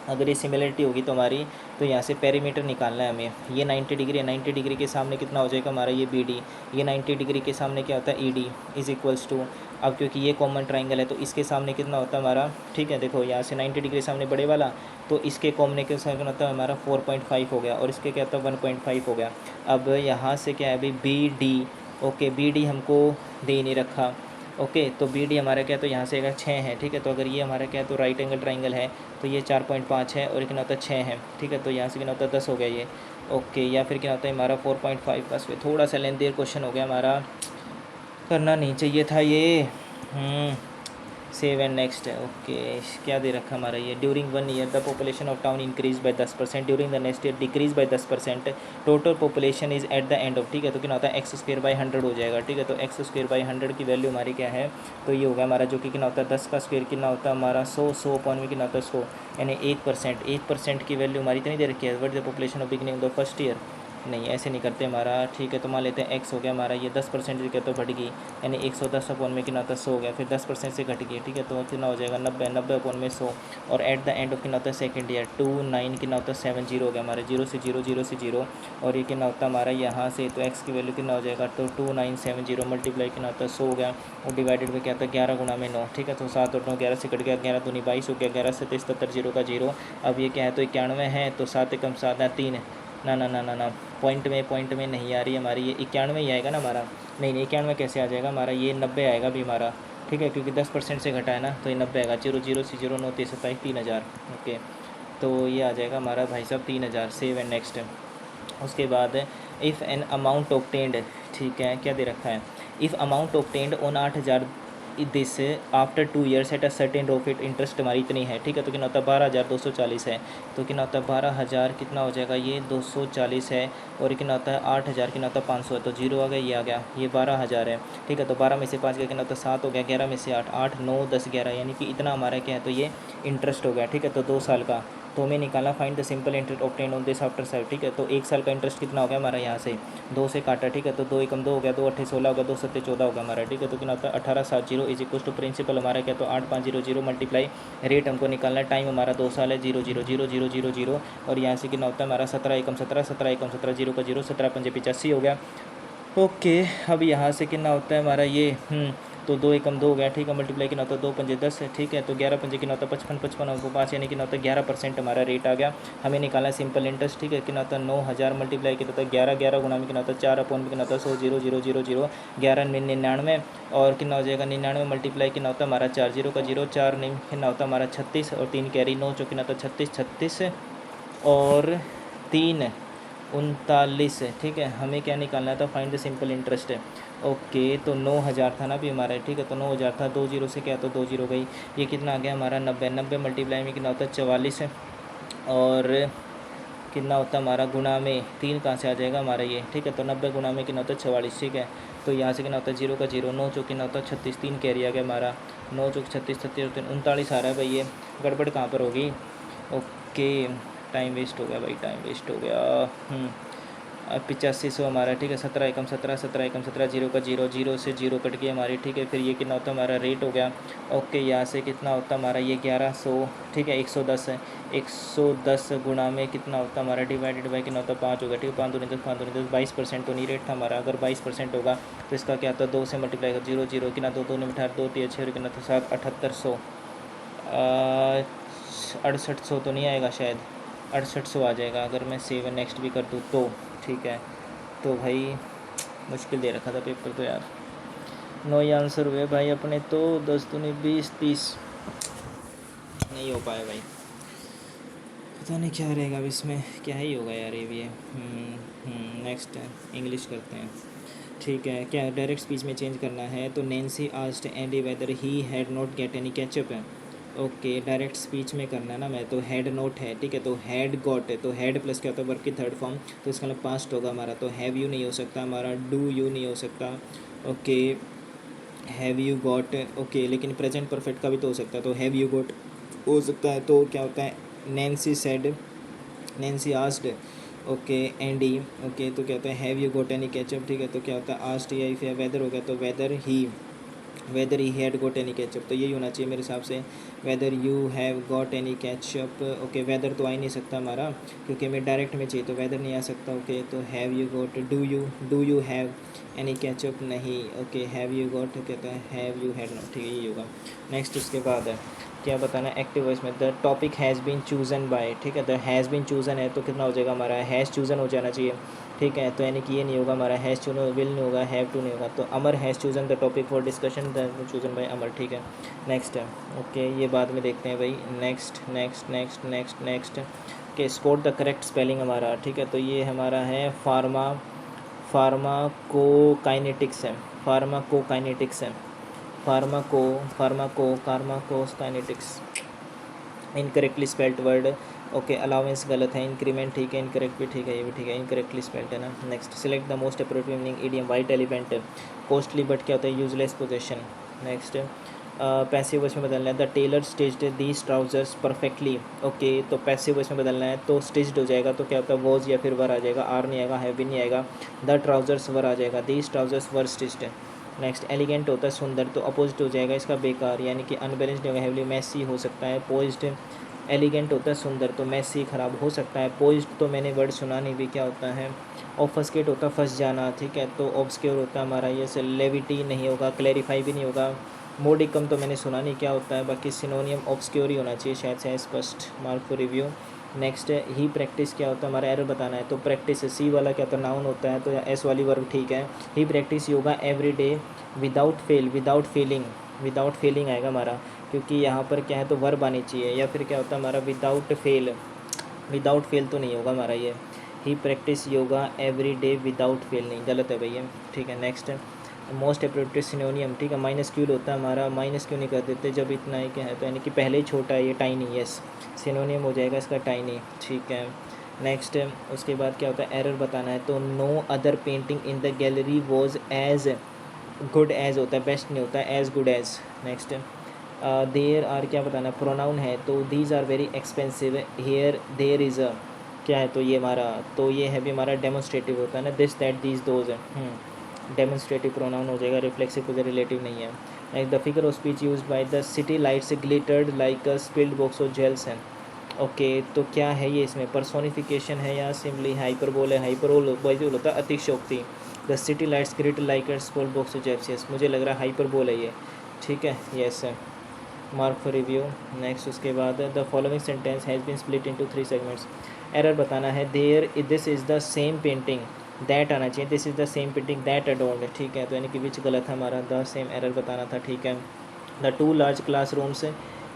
S1: अगर ये सिमिलरिटी होगी तो हमारी, तो यहाँ से पेरीमीटर निकालना है हमें। ये 90 डिग्री है, 90 डिग्री के सामने कितना हो जाएगा हमारा ये बी डी, ये 90 डिग्री के सामने क्या होता है E D is equals to, अब क्योंकि ये कॉमन ट्राइंगल है तो इसके सामने कितना होता है हमारा, ठीक है। देखो यहाँ से 90 डिग्री सामने बड़े वाला, तो इसके कॉमने के सामने होता है हमारा 4.5 हो गया, और इसके क्या होता है 1.5 हो गया। अब यहाँ से क्या है अभी B D, okay B D हमको दे नहीं रखा, ओके। तो बी डी हमारा क्या है, तो यहाँ से अगर 6 है, ठीक है। तो अगर ये हमारा क्या है तो राइट एंगल ट्राइंगल है, तो ये 4.5 है, और कितना होता है 6 है, ठीक है। तो यहाँ से कितना होता है 10 हो गया ये, ओके। या फिर क्या होता है हमारा 4.5, बस थोड़ा सा लेंथी क्वेश्चन हो गया हमारा, करना नहीं चाहिए था ये। सेव एंड नेक्स्ट है, ओके। क्या दे रखा हमारा ये, during 1 year the population of town increase by 10%, during the next year decrease by 10%, total population is at the end of, ठीक है। तो कितना होता है एक्स स्क्वेयर बाई 100 हो जाएगा, ठीक है। तो एक्स स्क्वेयर बाई 100 की वैल्यू हमारी क्या है, तो ये होगा हमारा, जो कि कितना होता है 10 का स्क्वेयर कितना होता है हमारा 100 अपॉन में कितना होता है 100, यानी 1% की वैल्यू हमारी इतनी दे रखी है। What is the population of beginning of the first year, नहीं ऐसे नहीं करते हमारा, ठीक है। तो मान लेते हैं एक्स हो गया हमारा ये 10% क्या तो घट गई, यानी 110 अपॉन में कितना होता है 100 हो गया, फिर 10% से घट गई, ठीक है। तो कितना हो जाएगा 90 अपॉन में 100, और एट द एंड ऑफ कितना होता है सेकंड ईयर 29 कितना होता है 70 हो गया हमारा, 0 से 0 0 से 0, और ये कितना होता है हमारा यहाँ से, तो एक्स की वैल्यू कितना हो जाएगा, तो 2970 मल्टीप्लाई कितना होता है 100 हो गया, और डिवाइडेड में क्या होता है 11 गुना में 9, ठीक है। तो 7 और 9 11 से कट गया, 11 दूनी 22 हो गया, 11 से 73 0 का 0। अब ये क्या है तो 91 है, तो 7 कम 7 है 3, ना पॉइंट में नहीं आ रही हमारी, ये 91 ही आएगा ना हमारा, नहीं 91 कैसे आ जाएगा हमारा, ये 90 आएगा भी हमारा, ठीक है। क्योंकि 10% से घटा है ना, तो ये 90 आएगा, 0 0 से 0 9 3 27 3000, ओके। तो ये आ जाएगा हमारा भाई साहब 3000। Save and next. उसके बाद इफ़ एन अमाउंट ऑब्टेंड, ठीक है, क्या दे रखा है, if amount obtained on 8000 this after 2 years at a certain profit, interest हमारी इतनी है, ठीक है। तो कितना होता है 12,240 है, तो कितना होता है 12,000 कितना हो जाएगा ये 240 है, और कितना होता है 8,000 कितना होता है 500 है, तो जीरो आ गया, ये आ गया, ये 12,000 है, ठीक है। तो 12 में से 5 गया कितना होता है 7 हो गया, 11 में से 8, 8 9 10 11, यानी कि इतना हमारा क्या है, तो ये इंटरेस्ट हो गया, ठीक है। तो 2 साल का तो हमें निकालना find the simple interest obtain on this after 7, ठीक है। तो 1 साल का इंटरेस्ट कितना हो गया हमारा, यहाँ से 2 से काटा, ठीक है। तो 2 एकम 2 हो गया, 2 अट्ठे 16 हो गया, 2 सत्ते 14 होगा हमारा, ठीक है। तो कितना होता है 1870 इज इक्वल टू प्रिंसिपल हमारा क्या, तो 8500 मल्टीप्लाई रेट हमको निकालना है, टाइम हमारा 2 साल है, 0 0 0 0 0 0, और यहाँ से कितना होता है हमारा 17 एकम 17 17 एकम 17 जीरो का जीरो 17 पंजे 85 हो गया। ओके, अब यहाँ से कितना होता है हमारा ये तो 2 एकम 2 हो गया, ठीक है। मल्टीप्लाई कितना होता है 2 पंजे 10 है, ठीक है। तो 11 पंजे कितना होता है 55 55 हमको 5 यानी कितना होता है 11% हमारा रेट आ गया। हमें निकालना है सिंपल इंटरेस्ट, ठीक है। कितना होता है 9,000 मल्टीप्लाई कितना होता है 11 11 गुना में कितना होता है 4 अपॉन में कितना होता है 100 0 0 0 0 11 99, और कितना हो जाएगा 99 मल्टीप्लाई कितना होता है हमारा 4 0 का जीरो 4 नहीं कितना होता है हमारा 36, और 3 कैरी 9 जो कितना होता है 36 36 और 3 39, ठीक है। हमें क्या निकालना था, फाइंड द सिंपल इंटरेस्ट है। ओके, तो 9,000 था ना भी हमारा, ठीक है। तो 9,000 था, 2 जीरो से क्या, तो 2 जीरो गई, ये कितना आ गया हमारा 90 90 मल्टीप्लाई में कितना होता है 44, और कितना होता है हमारा गुना में 3 कहाँ से आ जाएगा हमारा ये, ठीक है। तो 90 गुना में कितना होता है 44, ठीक है। तो यहाँ से कितना होता है 0 का 0 9 चौक कितना होता है 36, 3 कैरी आ गया हमारा 9 चौक 36 36 39 आ रहा है भाई, ये गड़बड़ कहाँ पर होगी। ओके, टाइम वेस्ट हो गया भाई, टाइम वेस्ट हो गया। 8500 हमारा, ठीक है। 17 एकम 17 17 एकम 17 जीरो का जीरो जीरो से जीरो कट गया हमारी, ठीक है। फिर ये कितना होता है हमारा रेट हो गया। ओके, यहाँ से कितना होता है हमारा ये 1100, ठीक है। 110 है, 110 गुना में कितना होता है हमारा डिवाइडेड बाई कितना होता है 5 हो गया, ठीक है। 5 दूनी 10 5 दूनी 10 22% तो नहीं रेट था हमारा। अगर 22% होगा तो इसका क्या होता है 2 से मल्टीप्लाई कर 0 0 कितना 2 2 ने बिठा 2 3 6 कितना था 7 7800 6800 तो नहीं आएगा शायद, 6800 आ जाएगा अगर मैं सेव नेक्स्ट भी कर दूँ तो, ठीक है। तो भाई मुश्किल दे रखा था पेपर तो यार, 9 ही आंसर हुए भाई अपने तो, 10 दूनी 20 30 नहीं हो पाया भाई। पता नहीं क्या रहेगा अब इसमें, क्या ही होगा यार ये भी है। नेक्स्ट इंग्लिश करते हैं, ठीक है। क्या डायरेक्ट स्पीच में चेंज करना है, तो Nancy asked Andy whether he had not get any ketchup है। ओके, डायरेक्ट स्पीच में करना है ना मैं, तो हैड नॉट है, ठीक है। तो हैड गॉट है, तो हैड प्लस क्या होता है वर्ब की थर्ड फॉर्म, तो इसका मतलब पास्ट होगा हमारा। तो हैव यू नहीं हो सकता हमारा, डू यू नहीं हो सकता, okay. Have you got, okay, लेकिन प्रेजेंट परफेक्ट का भी तो हो सकता है, तो हैव यू गॉट हो सकता है। तो क्या होता है Nancy said, Nancy asked, okay Andy, okay. तो क्या होता है have you got any ketchup, ठीक है। तो क्या होता है आस्क्ड, या फिर वेदर हो गया, तो whether he had got any ketchup, तो यही होना चाहिए मेरे हिसाब से, whether you have got any ketchup. Okay, whether तो आ ही नहीं सकता हमारा क्योंकि हमें डायरेक्ट में चाहिए, तो वेदर नहीं आ सकता। ओके, तो have you got, do you have any ketchup, नहीं। ओके, हैव यू गॉट, कहता है हैव यू हैड नॉट, ठीक है, यही होगा। नेक्स्ट उसके बाद है क्या बताना है एक्टिव वॉइस में, the topic has been chosen by, ठीक है। द हैज़ बीन चूज़न है तो कितना हो जाएगा हमारा, हैज़ चूज़न हो जाना चाहिए, ठीक है। तो यानी कि ये नहीं होगा हमारा, हैज़ चूज़न विल नहीं होगा, हैव टू नहीं होगा। तो Amar has chosen the topic for discussion, the chosen by Amar, ठीक है। नेक्स्ट है, ओके, ये बाद में देखते हैं भाई। Next next next next next के स्पोर्ट द करेक्ट स्पेलिंग हमारा, ठीक है। तो ये हमारा है फार्माकोकाइनेटिक्स है, फार्माकोकाइनेटिक्स है, pharmacokinetics, incorrectly spelt word. Okay, allowance गलत है, इंक्रीमेंट ठीक है, इनकरेक्ट भी ठीक है, ये भी ठीक है, इनकरेक्टली स्पेल्ट है ना। Next, select the most appropriate meaning idiom, white elephant, costly but क्या होता है useless possession. Next, passive voice में बदलना है, the tailor stitched these trousers perfectly. Okay, तो पैसिव वॉइस में बदलना है तो स्टिच्ड हो जाएगा, तो क्या होता है वॉज या फिर वर आ जाएगा, आर नहीं आएगा, हैव भी नहीं आएगा, द ट्राउजर्स वर आ जाएगा, these trousers were stitched. Next, elegant होता है सुंदर, तो अपोजिट हो जाएगा इसका बेकार, यानी कि अनबैलेंस्ड होगा, हेवली मैसी हो सकता है, पोइज्ड। एलिगेंट होता है सुंदर, तो मैसी ख़राब हो सकता है, पोइज्ड तो मैंने वर्ड सुना नहीं भी क्या होता है। ऑफस्केट होता है फंस जाना, ठीक है। तो ऑब्सक्योर होता है हमारा ये से, लेविटी नहीं होगा, क्लैरिफाई भी नहीं होगा, मोडिकम तो मैंने सुना नहीं क्या होता है, बाकी सिनोनियम ऑब्सक्योर ही होना चाहिए शायद से, स्पष्ट मार्क फॉर रिव्यू। नेक्स्ट है ही प्रैक्टिस, क्या होता है हमारा एरर बताना है, तो प्रैक्टिस सी वाला क्या होता है नाउन होता है, तो एस वाली वर्ब ठीक है। He practice yoga every day without fail, without failing आएगा हमारा, क्योंकि यहाँ पर क्या है तो वर्ब आनी चाहिए, या फिर क्या होता है हमारा विदाउट फेल तो नहीं होगा हमारा ये। He practice yoga every day without fail, नहीं, गलत है भैया, ठीक है। नेक्स्ट, मोस्ट अप्रोप्रिएट सिनोनियम, ठीक है, माइनस्क्यूल होता है हमारा, माइनस क्यों नहीं कर देते जब इतना ही क्या है, तो यानी कि पहले ही छोटा है ये, टाइनी, यस, सिनोनियम हो जाएगा इसका टाइनी, ठीक है। नेक्स्ट उसके बाद क्या होता है, एरर बताना है, तो no other painting in the gallery was as good as होता है, बेस्ट नहीं होता है, as good as. Next there are क्या बताना है, प्रोनाउन है, तो these are very expensive, here there is a क्या है, तो ये हमारा, तो ये है भी हमारा डेमोन्स्ट्रेटिव होता है ना, दिस दैट दीज दोज है, डेमोन्स्ट्रेटिव प्रोनाउन हो जाएगा, रिफ्लेक्सिव को रिलेटिव नहीं है। Like the figure of speech used by the city lights glittered like a spilled box of jewels है। ओके तो क्या है ये, इसमें पर्सोनिफिकेशन है या सिंपली हाइपरबोल है, हाइपरबोल होता है अतिशयोक्ति, the city lights glitter like a spilled box of jewels, yes, मुझे लग रहा है हाइपरबोल है ये, ठीक है, यस है, मार्क फॉर रिव्यू। नेक्स्ट उसके बाद the following sentence has been split into 3 segments, error बताना है, there this is the same painting that आना चाहिए, this is the same painting that adorned, ठीक है, तो यानी कि विच गलत है हमारा, द सेम एरर बताना था, ठीक है। The 2 large classrooms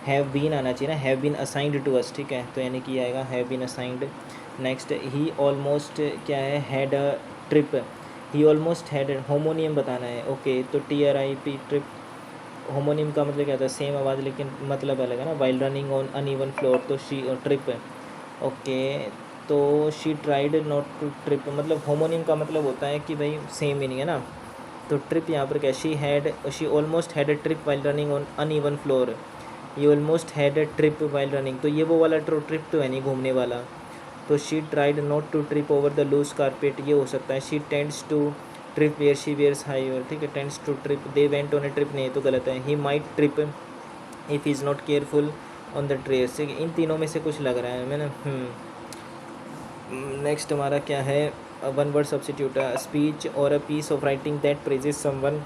S1: have been आना चाहिए ना, have been assigned to us, ठीक है, तो यानी कि आएगा have been assigned. Next he almost क्या है, had a trip, he almost had, homonym बताना है, ओके, तो TRIP ट्रिप, होमोनियम का मतलब क्या होता है, सेम आवाज़ लेकिन मतलब अलग है ना, while running on uneven floor, तो शी ट्रिप, ओके, तो she tried not to trip, मतलब होमोनियम का मतलब होता है कि भाई सेम मीनिंग है ना, तो ट्रिप यहाँ पर क्या, she almost had a trip while running on uneven floor, ये almost had a trip while running, तो ये वो वाला ट्रिप तो है नहीं घूमने वाला, तो she tried not to trip over the loose carpet, ये हो सकता है, she tends to trip where she wears high और, ठीक है, tends to trip, they went on a trip, नहीं तो गलत है, he might trip if is not careful on the trace, इन तीनों में से कुछ लग रहा है मैंने। नेक्स्ट हमारा क्या है, वन वर्ड सब्सिट्यूट, स्पीच और a piece of writing that praises someone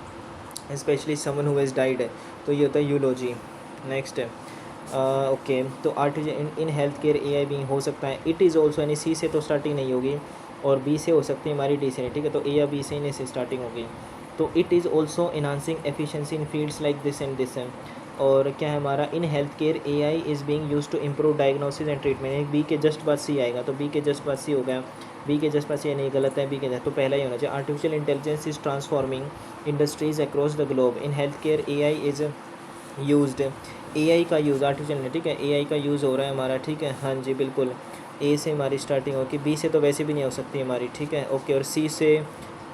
S1: especially someone who has died, तो ये होता है यूलॉजी। नेक्स्ट ओके, तो artificial in health care AI भी हो सकता है, इट इज़ ऑल्सो, यानी C से तो स्टार्टिंग नहीं होगी और B से हो सकती है हमारी, D से नहीं, ठीक है, तो A या B से ही से स्टार्टिंग होगी, तो it is also enhancing efficiency in fields like this and this, और क्या है हमारा, in health care AI is being used to improve diagnosis and treatment, B के जस्ट बाद C आएगा, तो B के जस्ट बाद C हो गया, B के जस्ट बाद C नहीं, गलत है, B के जस्ट, तो पहला ही होना चाहिए, artificial intelligence is transforming industries across the globe, in health care AI is used, AI का यूज़ आर्टिफिशियल नहीं, ठीक है, AI का यूज़ हो रहा है हमारा, ठीक है, हाँ जी बिल्कुल, A से हमारी स्टार्टिंग होगी, B से तो वैसे भी नहीं हो सकती हमारी, ठीक है, ओके, और C से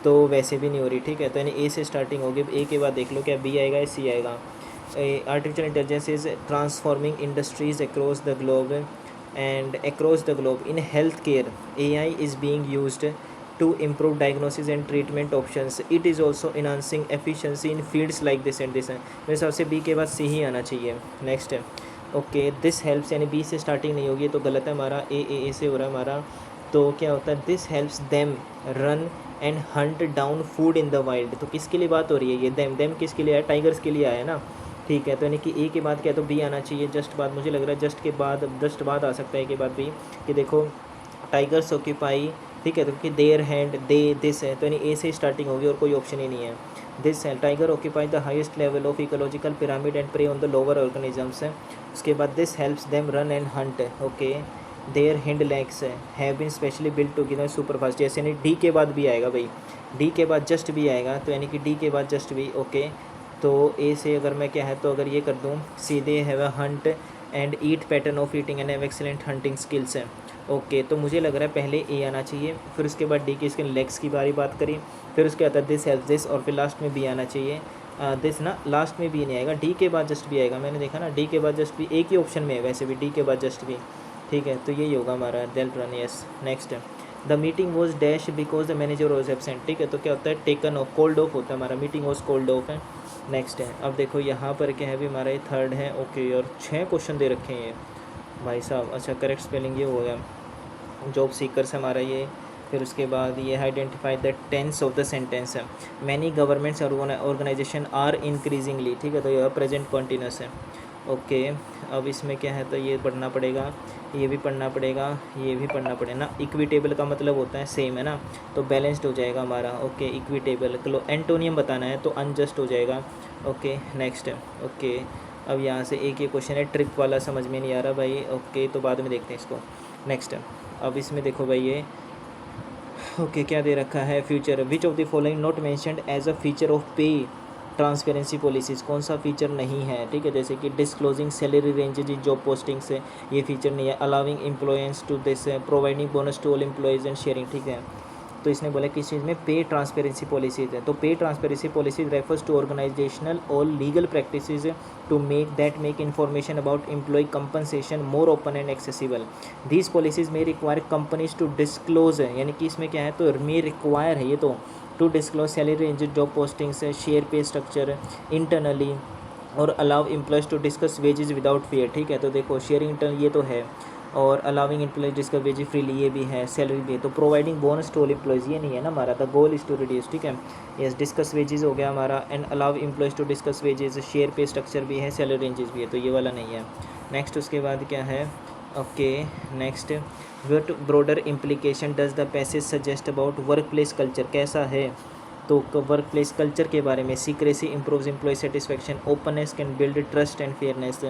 S1: तो वैसे भी नहीं हो रही, ठीक है, तो यानी A से स्टार्टिंग होगी, A के बाद देख लो क्या B आएगा या C आएगा। Artificial intelligence is transforming industries across the globe and across the globe, in health care AI is being used to improve diagnosis and treatment options, it is also enhancing efficiency in fields like this and this है, मेरे हिसाब से B के बाद C ही आना चाहिए। Next है okay, this helps, यानी B से स्टार्टिंग नहीं होगी तो गलत है हमारा, A से हो रहा है हमारा, तो क्या होता है, this helps them run and Hunt down food in the wild, तो किसके लिए बात हो रही है ये, देम किसके लिए आया, टाइगर्स के लिए आया ना, ठीक है, तो यानी कि A के बाद क्या, तो B आना चाहिए, जस्ट बाद, मुझे लग रहा है जस्ट बाद आ सकता है A के बाद B, कि देखो टाइगर्स ऑक्यूपाई, ठीक है, तो कि देयर हैंड दे दिस है, तो यानी A से स्टार्टिंग होगी और कोई ऑप्शन ही नहीं है, दिस है, tiger occupy the highest level of ecological pyramid and prey on the lower organisms है, उसके बाद this helps them run and hunt, okay, their hind legs have been specially built to give super fast, जैसे यानी D के बाद भी आएगा भाई, D के बाद जस्ट भी आएगा, तो यानी कि D के बाद जस्ट भी, ओके, तो A से अगर मैं क्या है, तो अगर ये कर दूँ सीधे have a Hunt and eat pattern of eating and have excellent hunting skills है, ओके, तो मुझे लग रहा है पहले A आना चाहिए, फिर उसके बाद D की, इसके लेग्स की बात करी, फिर उसके बाद दिस हेल्प दिस, और फिर लास्ट में B आना चाहिए, दिस ना, लास्ट में B नहीं आएगा, D के बाद जस्ट भी आएगा, मैंने देखा ना, D के बाद जस्ट भी एक ही ऑप्शन में है वैसे भी, D के बाद जस्ट भी, ठीक है, तो यही होगा हमारा dealt run, yes. Next the meeting was dash because the manager was absent, ठीक है, तो क्या होता है, टेकन ऑफ, कोल्ड ऑफ होता है हमारा, मीटिंग वॉज कोल्ड ऑफ है। नेक्स्ट है, अब देखो यहाँ पर क्या है भी हमारा, ये थर्ड है, ओके, और 6 क्वेश्चन दे रखे हैं भाई साहब, अच्छा, करेक्ट स्पेलिंग ये हो गया, जॉब सीकर से हमारा ये, फिर उसके बाद ये identify the tense of the sentence है, मैनी गवर्नमेंट्स और ऑर्गेनाइजेशन आर इंक्रीजिंगली, ठीक है, तो ये प्रेजेंट कॉन्टीन्यूस है, ओके, अब इसमें क्या है, तो ये पढ़ना पड़ेगा, ये भी पढ़ना पड़ेगा, ये भी पढ़ना पड़ेगा ना, इक्विटेबल का मतलब होता है सेम है ना, तो बैलेंस्ड हो जाएगा हमारा, ओके, इक्विटेबल, चलो एंटोनियम बताना है तो अनजस्ट हो जाएगा, ओके, नेक्स्ट है, ओके, अब यहाँ से एक ये क्वेश्चन है, ट्रिप वाला समझ में नहीं आ रहा भाई, ओके, तो बाद में देखते हैं इसको। नेक्स्ट है, अब इसमें देखो भाई, ये ओके क्या दे रखा है future, which of the following not mentioned as a feature of pay transparency policies, कौन सा फीचर नहीं है, ठीक है। जैसे कि disclosing salary ranges in job posting से, ये फीचर नहीं है। Allowing employees to this, providing bonus to all employees and sharing, ठीक है। तो इसने बोला किस चीज़ में, पे ट्रांसपेरेंसी पॉलिसीज़ है। तो pay transparency policies refers to organizational और legal practices to make information about employ compensation more open and accessible. These policies may require companies to disclose है, यानी कि इसमें क्या है, तो मे रिक्वायर है ये to disclose salary range, job postings, share pay structure internally, और allow employees to discuss wages without fear, ठीक है। तो देखो शेयरिंग इंटरनल ये तो है, और allowing employees discuss wages freely ये भी है, सैलरी भी है। तो providing bonus to all employees ये नहीं है ना हमारा, the goal is to reduce, ठीक है। यस, डिस्कस वेजेस हो गया हमारा, and allow employees to discuss wages, share pay structure भी है, सैलरी रेंजेस भी है, तो ये वाला नहीं है। नेक्स्ट उसके बाद क्या है, okay next, what broader implication does the passage suggest about work place culture, कैसा है, तो वर्क प्लेस कल्चर के बारे में, secrecy improves employee satisfaction, openness can build trust and fairness,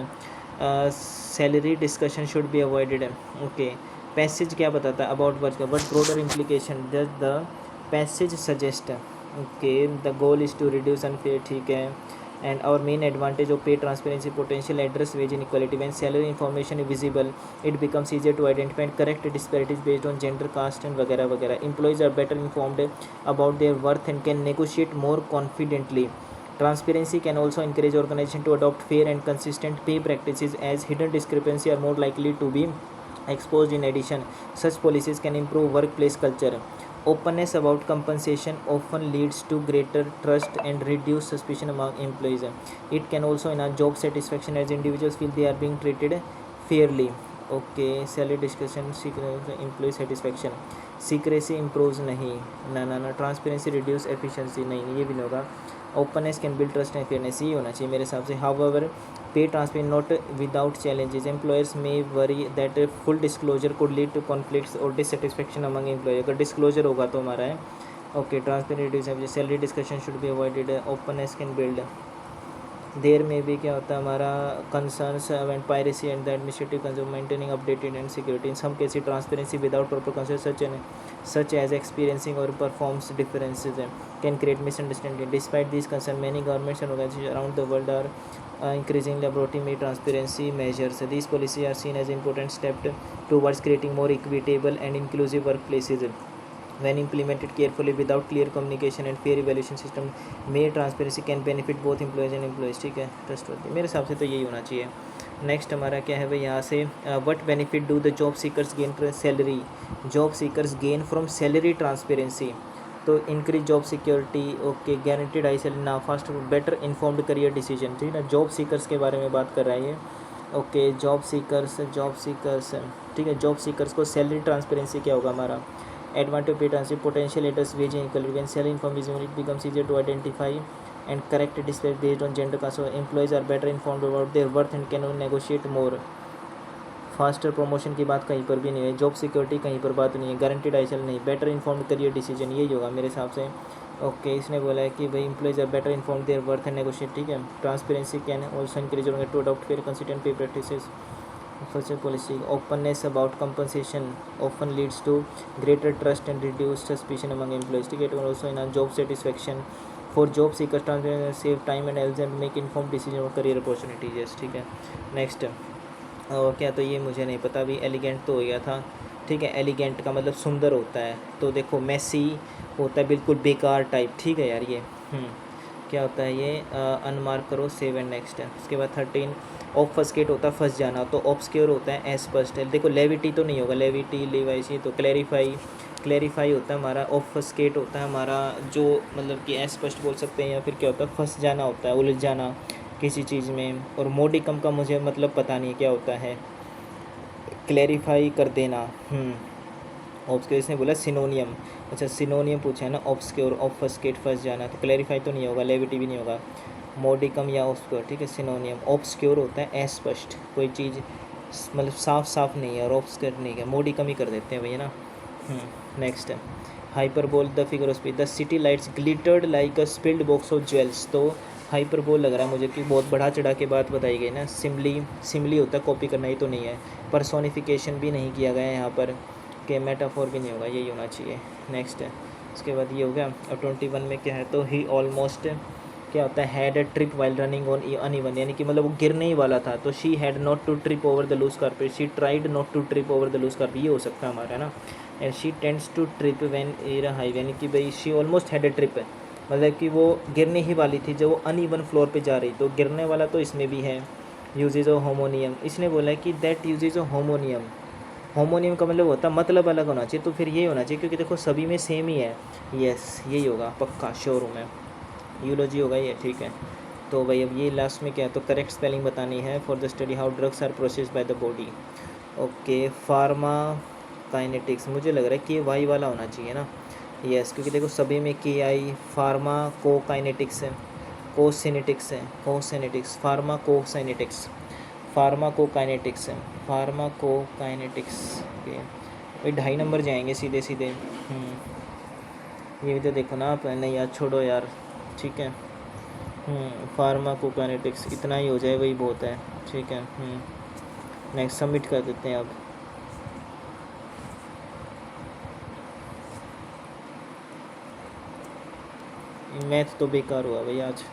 S1: salary discussion should be avoided, okay. Passage क्या बताता है about work, what broader implication does the passage suggest, okay, the goal is to reduce unfair, ठीक है। And our main advantage of pay transparency potential address wage inequality, when salary information is visible it becomes easier to identify correct disparities based on gender, caste and वगैरह वगैरह। Employees are better informed about their worth and can negotiate more confidently. Transparency can also encourage organizations to adopt fair and consistent pay practices, as hidden discrepancies are more likely to be exposed. In addition, such policies can improve workplace culture. Openness about compensation often leads to greater trust and reduce suspicion among employees. It can also enhance job satisfaction, as individuals feel they are being treated fairly. Okay, salary discussion, employee satisfaction. Secrecy improves नहीं, ना। Transparency reduce efficiency नहीं, ये भी नहीं होगा। Openness can build trust and fairness, ये होना चाहिए मेरे हिसाब से। However pay transfer not without challenges, employers may worry that full disclosure could lead to conflicts और डिससेटिस्फैक्शन अमंग एम्प्लॉय, अगर डिस्क्लोजर होगा तो हमारा है। Okay, transparent salary discussion should be avoided, openness can build, देर में भी क्या होता है हमारा, concerns and piracy and the administrative consume maintaining updated and security, in some cases transparency without proper concern such as experiencing or performance differences can create misunderstanding. Despite these concerns, many governments and organizations around the world are increasingly adopting transparency measures. These policies are seen as important step towards creating more equitable and inclusive workplaces. When implemented carefully without clear communication and fair evaluation system, may transparency can benefit both employees and employees, ठीक है, trustworthy. मेरे हिसाब से तो यही होना चाहिए। Next हमारा क्या है भाई, यहाँ से what benefit do the job seekers gain from salary, job seekers gain from salary transparency, तो increase job security, okay, guaranteed high salary, ना fast better informed career decision, ठीक है ना। जॉब सीकर्स के बारे में बात कर रहा है ये, ओके। जॉब सीकर्स, ठीक है, जॉब सीकर्स को सैलरी ट्रांसपेरेंसी क्या होगा हमारा, advantage pay transfer, potential address wage inequality, when salary information it becomes easier to identify and correct disparities based on gender caste. So employees are better informed about their worth and can negotiate more. Faster promotion की बात कहीं पर भी नहीं है, job security कहीं पर बात नहीं है, गारंटीड आईएसएल नहीं, बेटर इन्फॉर्म्ड करियर डिसीजन यही होगा मेरे हिसाब से। ओके, इसने बोला है कि भाई employees are better informed their worth and negotiate, ठीक है। Transparency can also encourage to adopt fair consistent pay practices, such a policy. Openness about compensation often leads to greater trust and reduced suspicion among employees. It will also enhance job satisfaction for job seekers, save time and else and make informed decision on career opportunities. Yes, ठीक है। Next और क्या, तो ये मुझे नहीं पता, अभी एलिगेंट तो हो गया था, ठीक है। एलिगेंट का मतलब सुंदर होता है, तो देखो मेसी होता है बिल्कुल बेकार टाइप, ठीक है यार ये क्या होता है ये, अनमार्क करो, सेव एंड नेक्स्ट है। उसके बाद 13 ऑफस्केट होता है फंस जाना, तो ऑब्सक्योर होता है अस्पष्ट, देखो लेविटी तो नहीं होगा, लेविटी लेवाइसी, तो क्लैरिफाई होता है हमारा, ऑफस्केट होता है हमारा जो मतलब कि अस्पष्ट बोल सकते हैं, या फिर क्या होता है फंस जाना होता है, उलझ जाना किसी चीज़ में। और मोडिकम का मुझे मतलब पता नहीं क्या होता है, क्लैरिफाई कर देना। ऑब्सक्योर इसने बोला सिनोनियम, अच्छा सिनोनियम पूछा है ना, ऑब्सक्योर, ऑफस्केट, फंस जाना, तो क्लैरिफाई तो नहीं होगा, लेविटी भी नहीं होगा, मोडिकम या ऑब्सक्योर, ठीक है। सिनोनियम ऑब्सक्योर होता है अस्पष्ट, कोई चीज़ मतलब साफ नहीं है, और ऑब्सक्योर नहीं है, मोडिकम ही कर देते हैं भैया ना। नेक्स्ट है hyperbole, the figure of speech, the city lights glittered like a spilled box of jewels, तो हाइपरबोल लग रहा है मुझे कि बहुत बढ़ा चढ़ा के बात बताई गई ना। सिमली होता है कॉपी करना, ही तो नहीं है। पर्सोनिफिकेशन भी नहीं किया गया है यहाँ पर, ओके, मेटाफोर भी नहीं होगा, यही होना चाहिए। नेक्स्ट है, उसके बाद ये हो गया। और 21 में क्या है, तो ही ऑलमोस्ट क्या होता है, had a trip while running on uneven, यानी कि मतलब वो गिरने ही वाला था। तो she had not to trip over the loose carpet, she tried not to trip over the loose carpet, ये हो सकता है हमारा ना। And she tends to trip when air high, यानी कि भाई she almost had a trip, मतलब कि वो गिरने ही वाली थी जब वो अनइवन फ्लोर पे जा रही। तो गिरने वाला तो इसमें भी है। यूजेज ऑफ होमोनियम, इसने बोला है कि दैट यूजेज ऑफ होमोनियम, होमोनियम का मतलब होता है मतलब अलग होना चाहिए, तो फिर ये होना चाहिए क्योंकि देखो सभी में सेम ही है। यस, यही होगा पक्का, श्योर हूँ मैं। यूलॉजी होगा ये, ठीक है। तो भाई अब ये लास्ट में क्या है, तो करेक्ट स्पेलिंग बतानी है। For the study how drugs are processed by the body. Okay, pharmacokinetics, मुझे लग रहा है कि ये वाई वाला होना चाहिए ना। यस, क्योंकि देखो सभी में की आई, फार्मा को काइनेटिक्स है, कोसिनेटिक्स है, कोसिनेटिक्स, फार्मा को साइनेटिक्स, फार्माकोकाइनेटिक्स है, फार्माकोकाइनेटिक्स के भाई 2.5 नंबर जाएंगे सीधे सीधे। ये भी तो देखो ना आप, नहीं यार छोड़ो यार, ठीक है। फार्माकोकाइनेटिक्स इतना ही हो जाए, वही बहुत है, ठीक है। नेक्स्ट सबमिट कर देते हैं अब। मैथ तो बेकार हुआ भाई आज।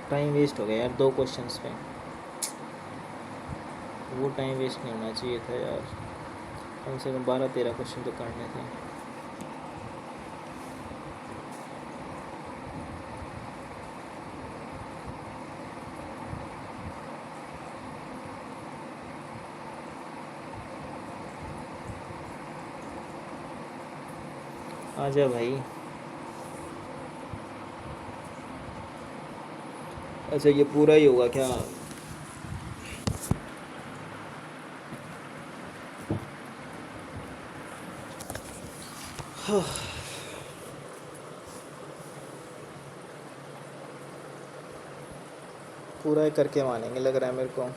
S1: टाइम वेस्ट हो गया यार 2 क्वेश्चंस पे, वो टाइम वेस्ट नहीं होना चाहिए था यार, कम से कम 12-13 क्वेश्चन तो करने थे। आजा भाई। अच्छा ये पूरा ही होगा क्या? पूरा ही करके मानेंगे लग रहा है मेरे को।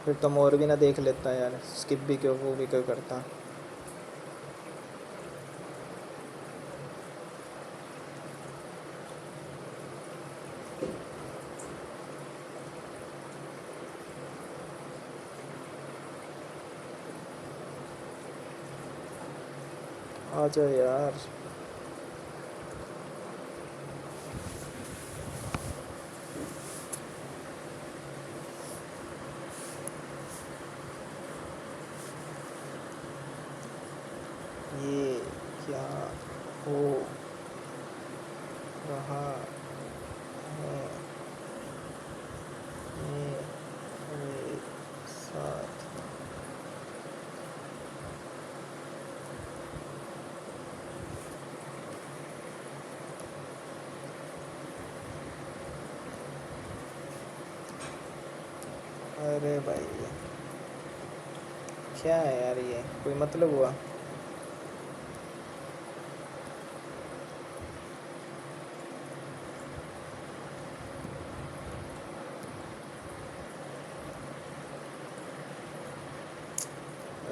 S1: फिर तुम और भी ना देख लेता यार, स्किप भी क्यों, वो भी क्यों करता। आजा यार। ये क्या हो रहा है मेरे साथ? अरे भाई क्या है यार, ये कोई मतलब हुआ?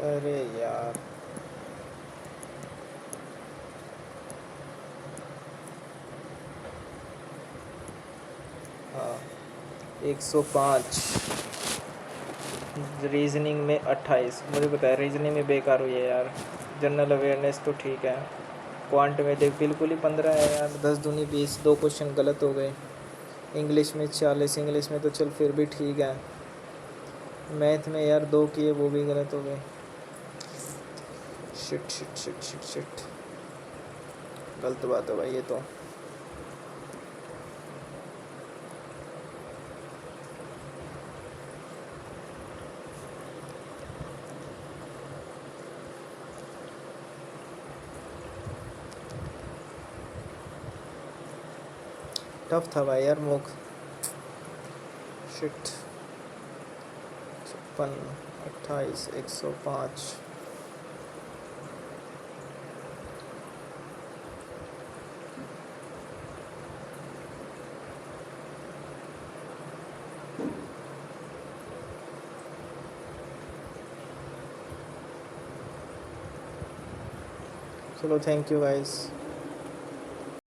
S1: अरे यार, हाँ 105, रीजनिंग में 28, मुझे पता है रीजनिंग में बेकार हुई है यार। जनरल अवेयरनेस तो ठीक है, क्वांट में देख बिल्कुल ही 15 है यार, 10 दूनी 20, 2 क्वेश्चन गलत हो गए। इंग्लिश में 40, इंग्लिश में तो चल फिर भी ठीक है। मैथ में यार 2 किए, वो भी गलत हो गए। Shit shit shit shit shit, गलत बात है भाई ये तो। टफ था भाई यार मुख। शिट, 56, 28, 105। चलो थैंक यू गाइस।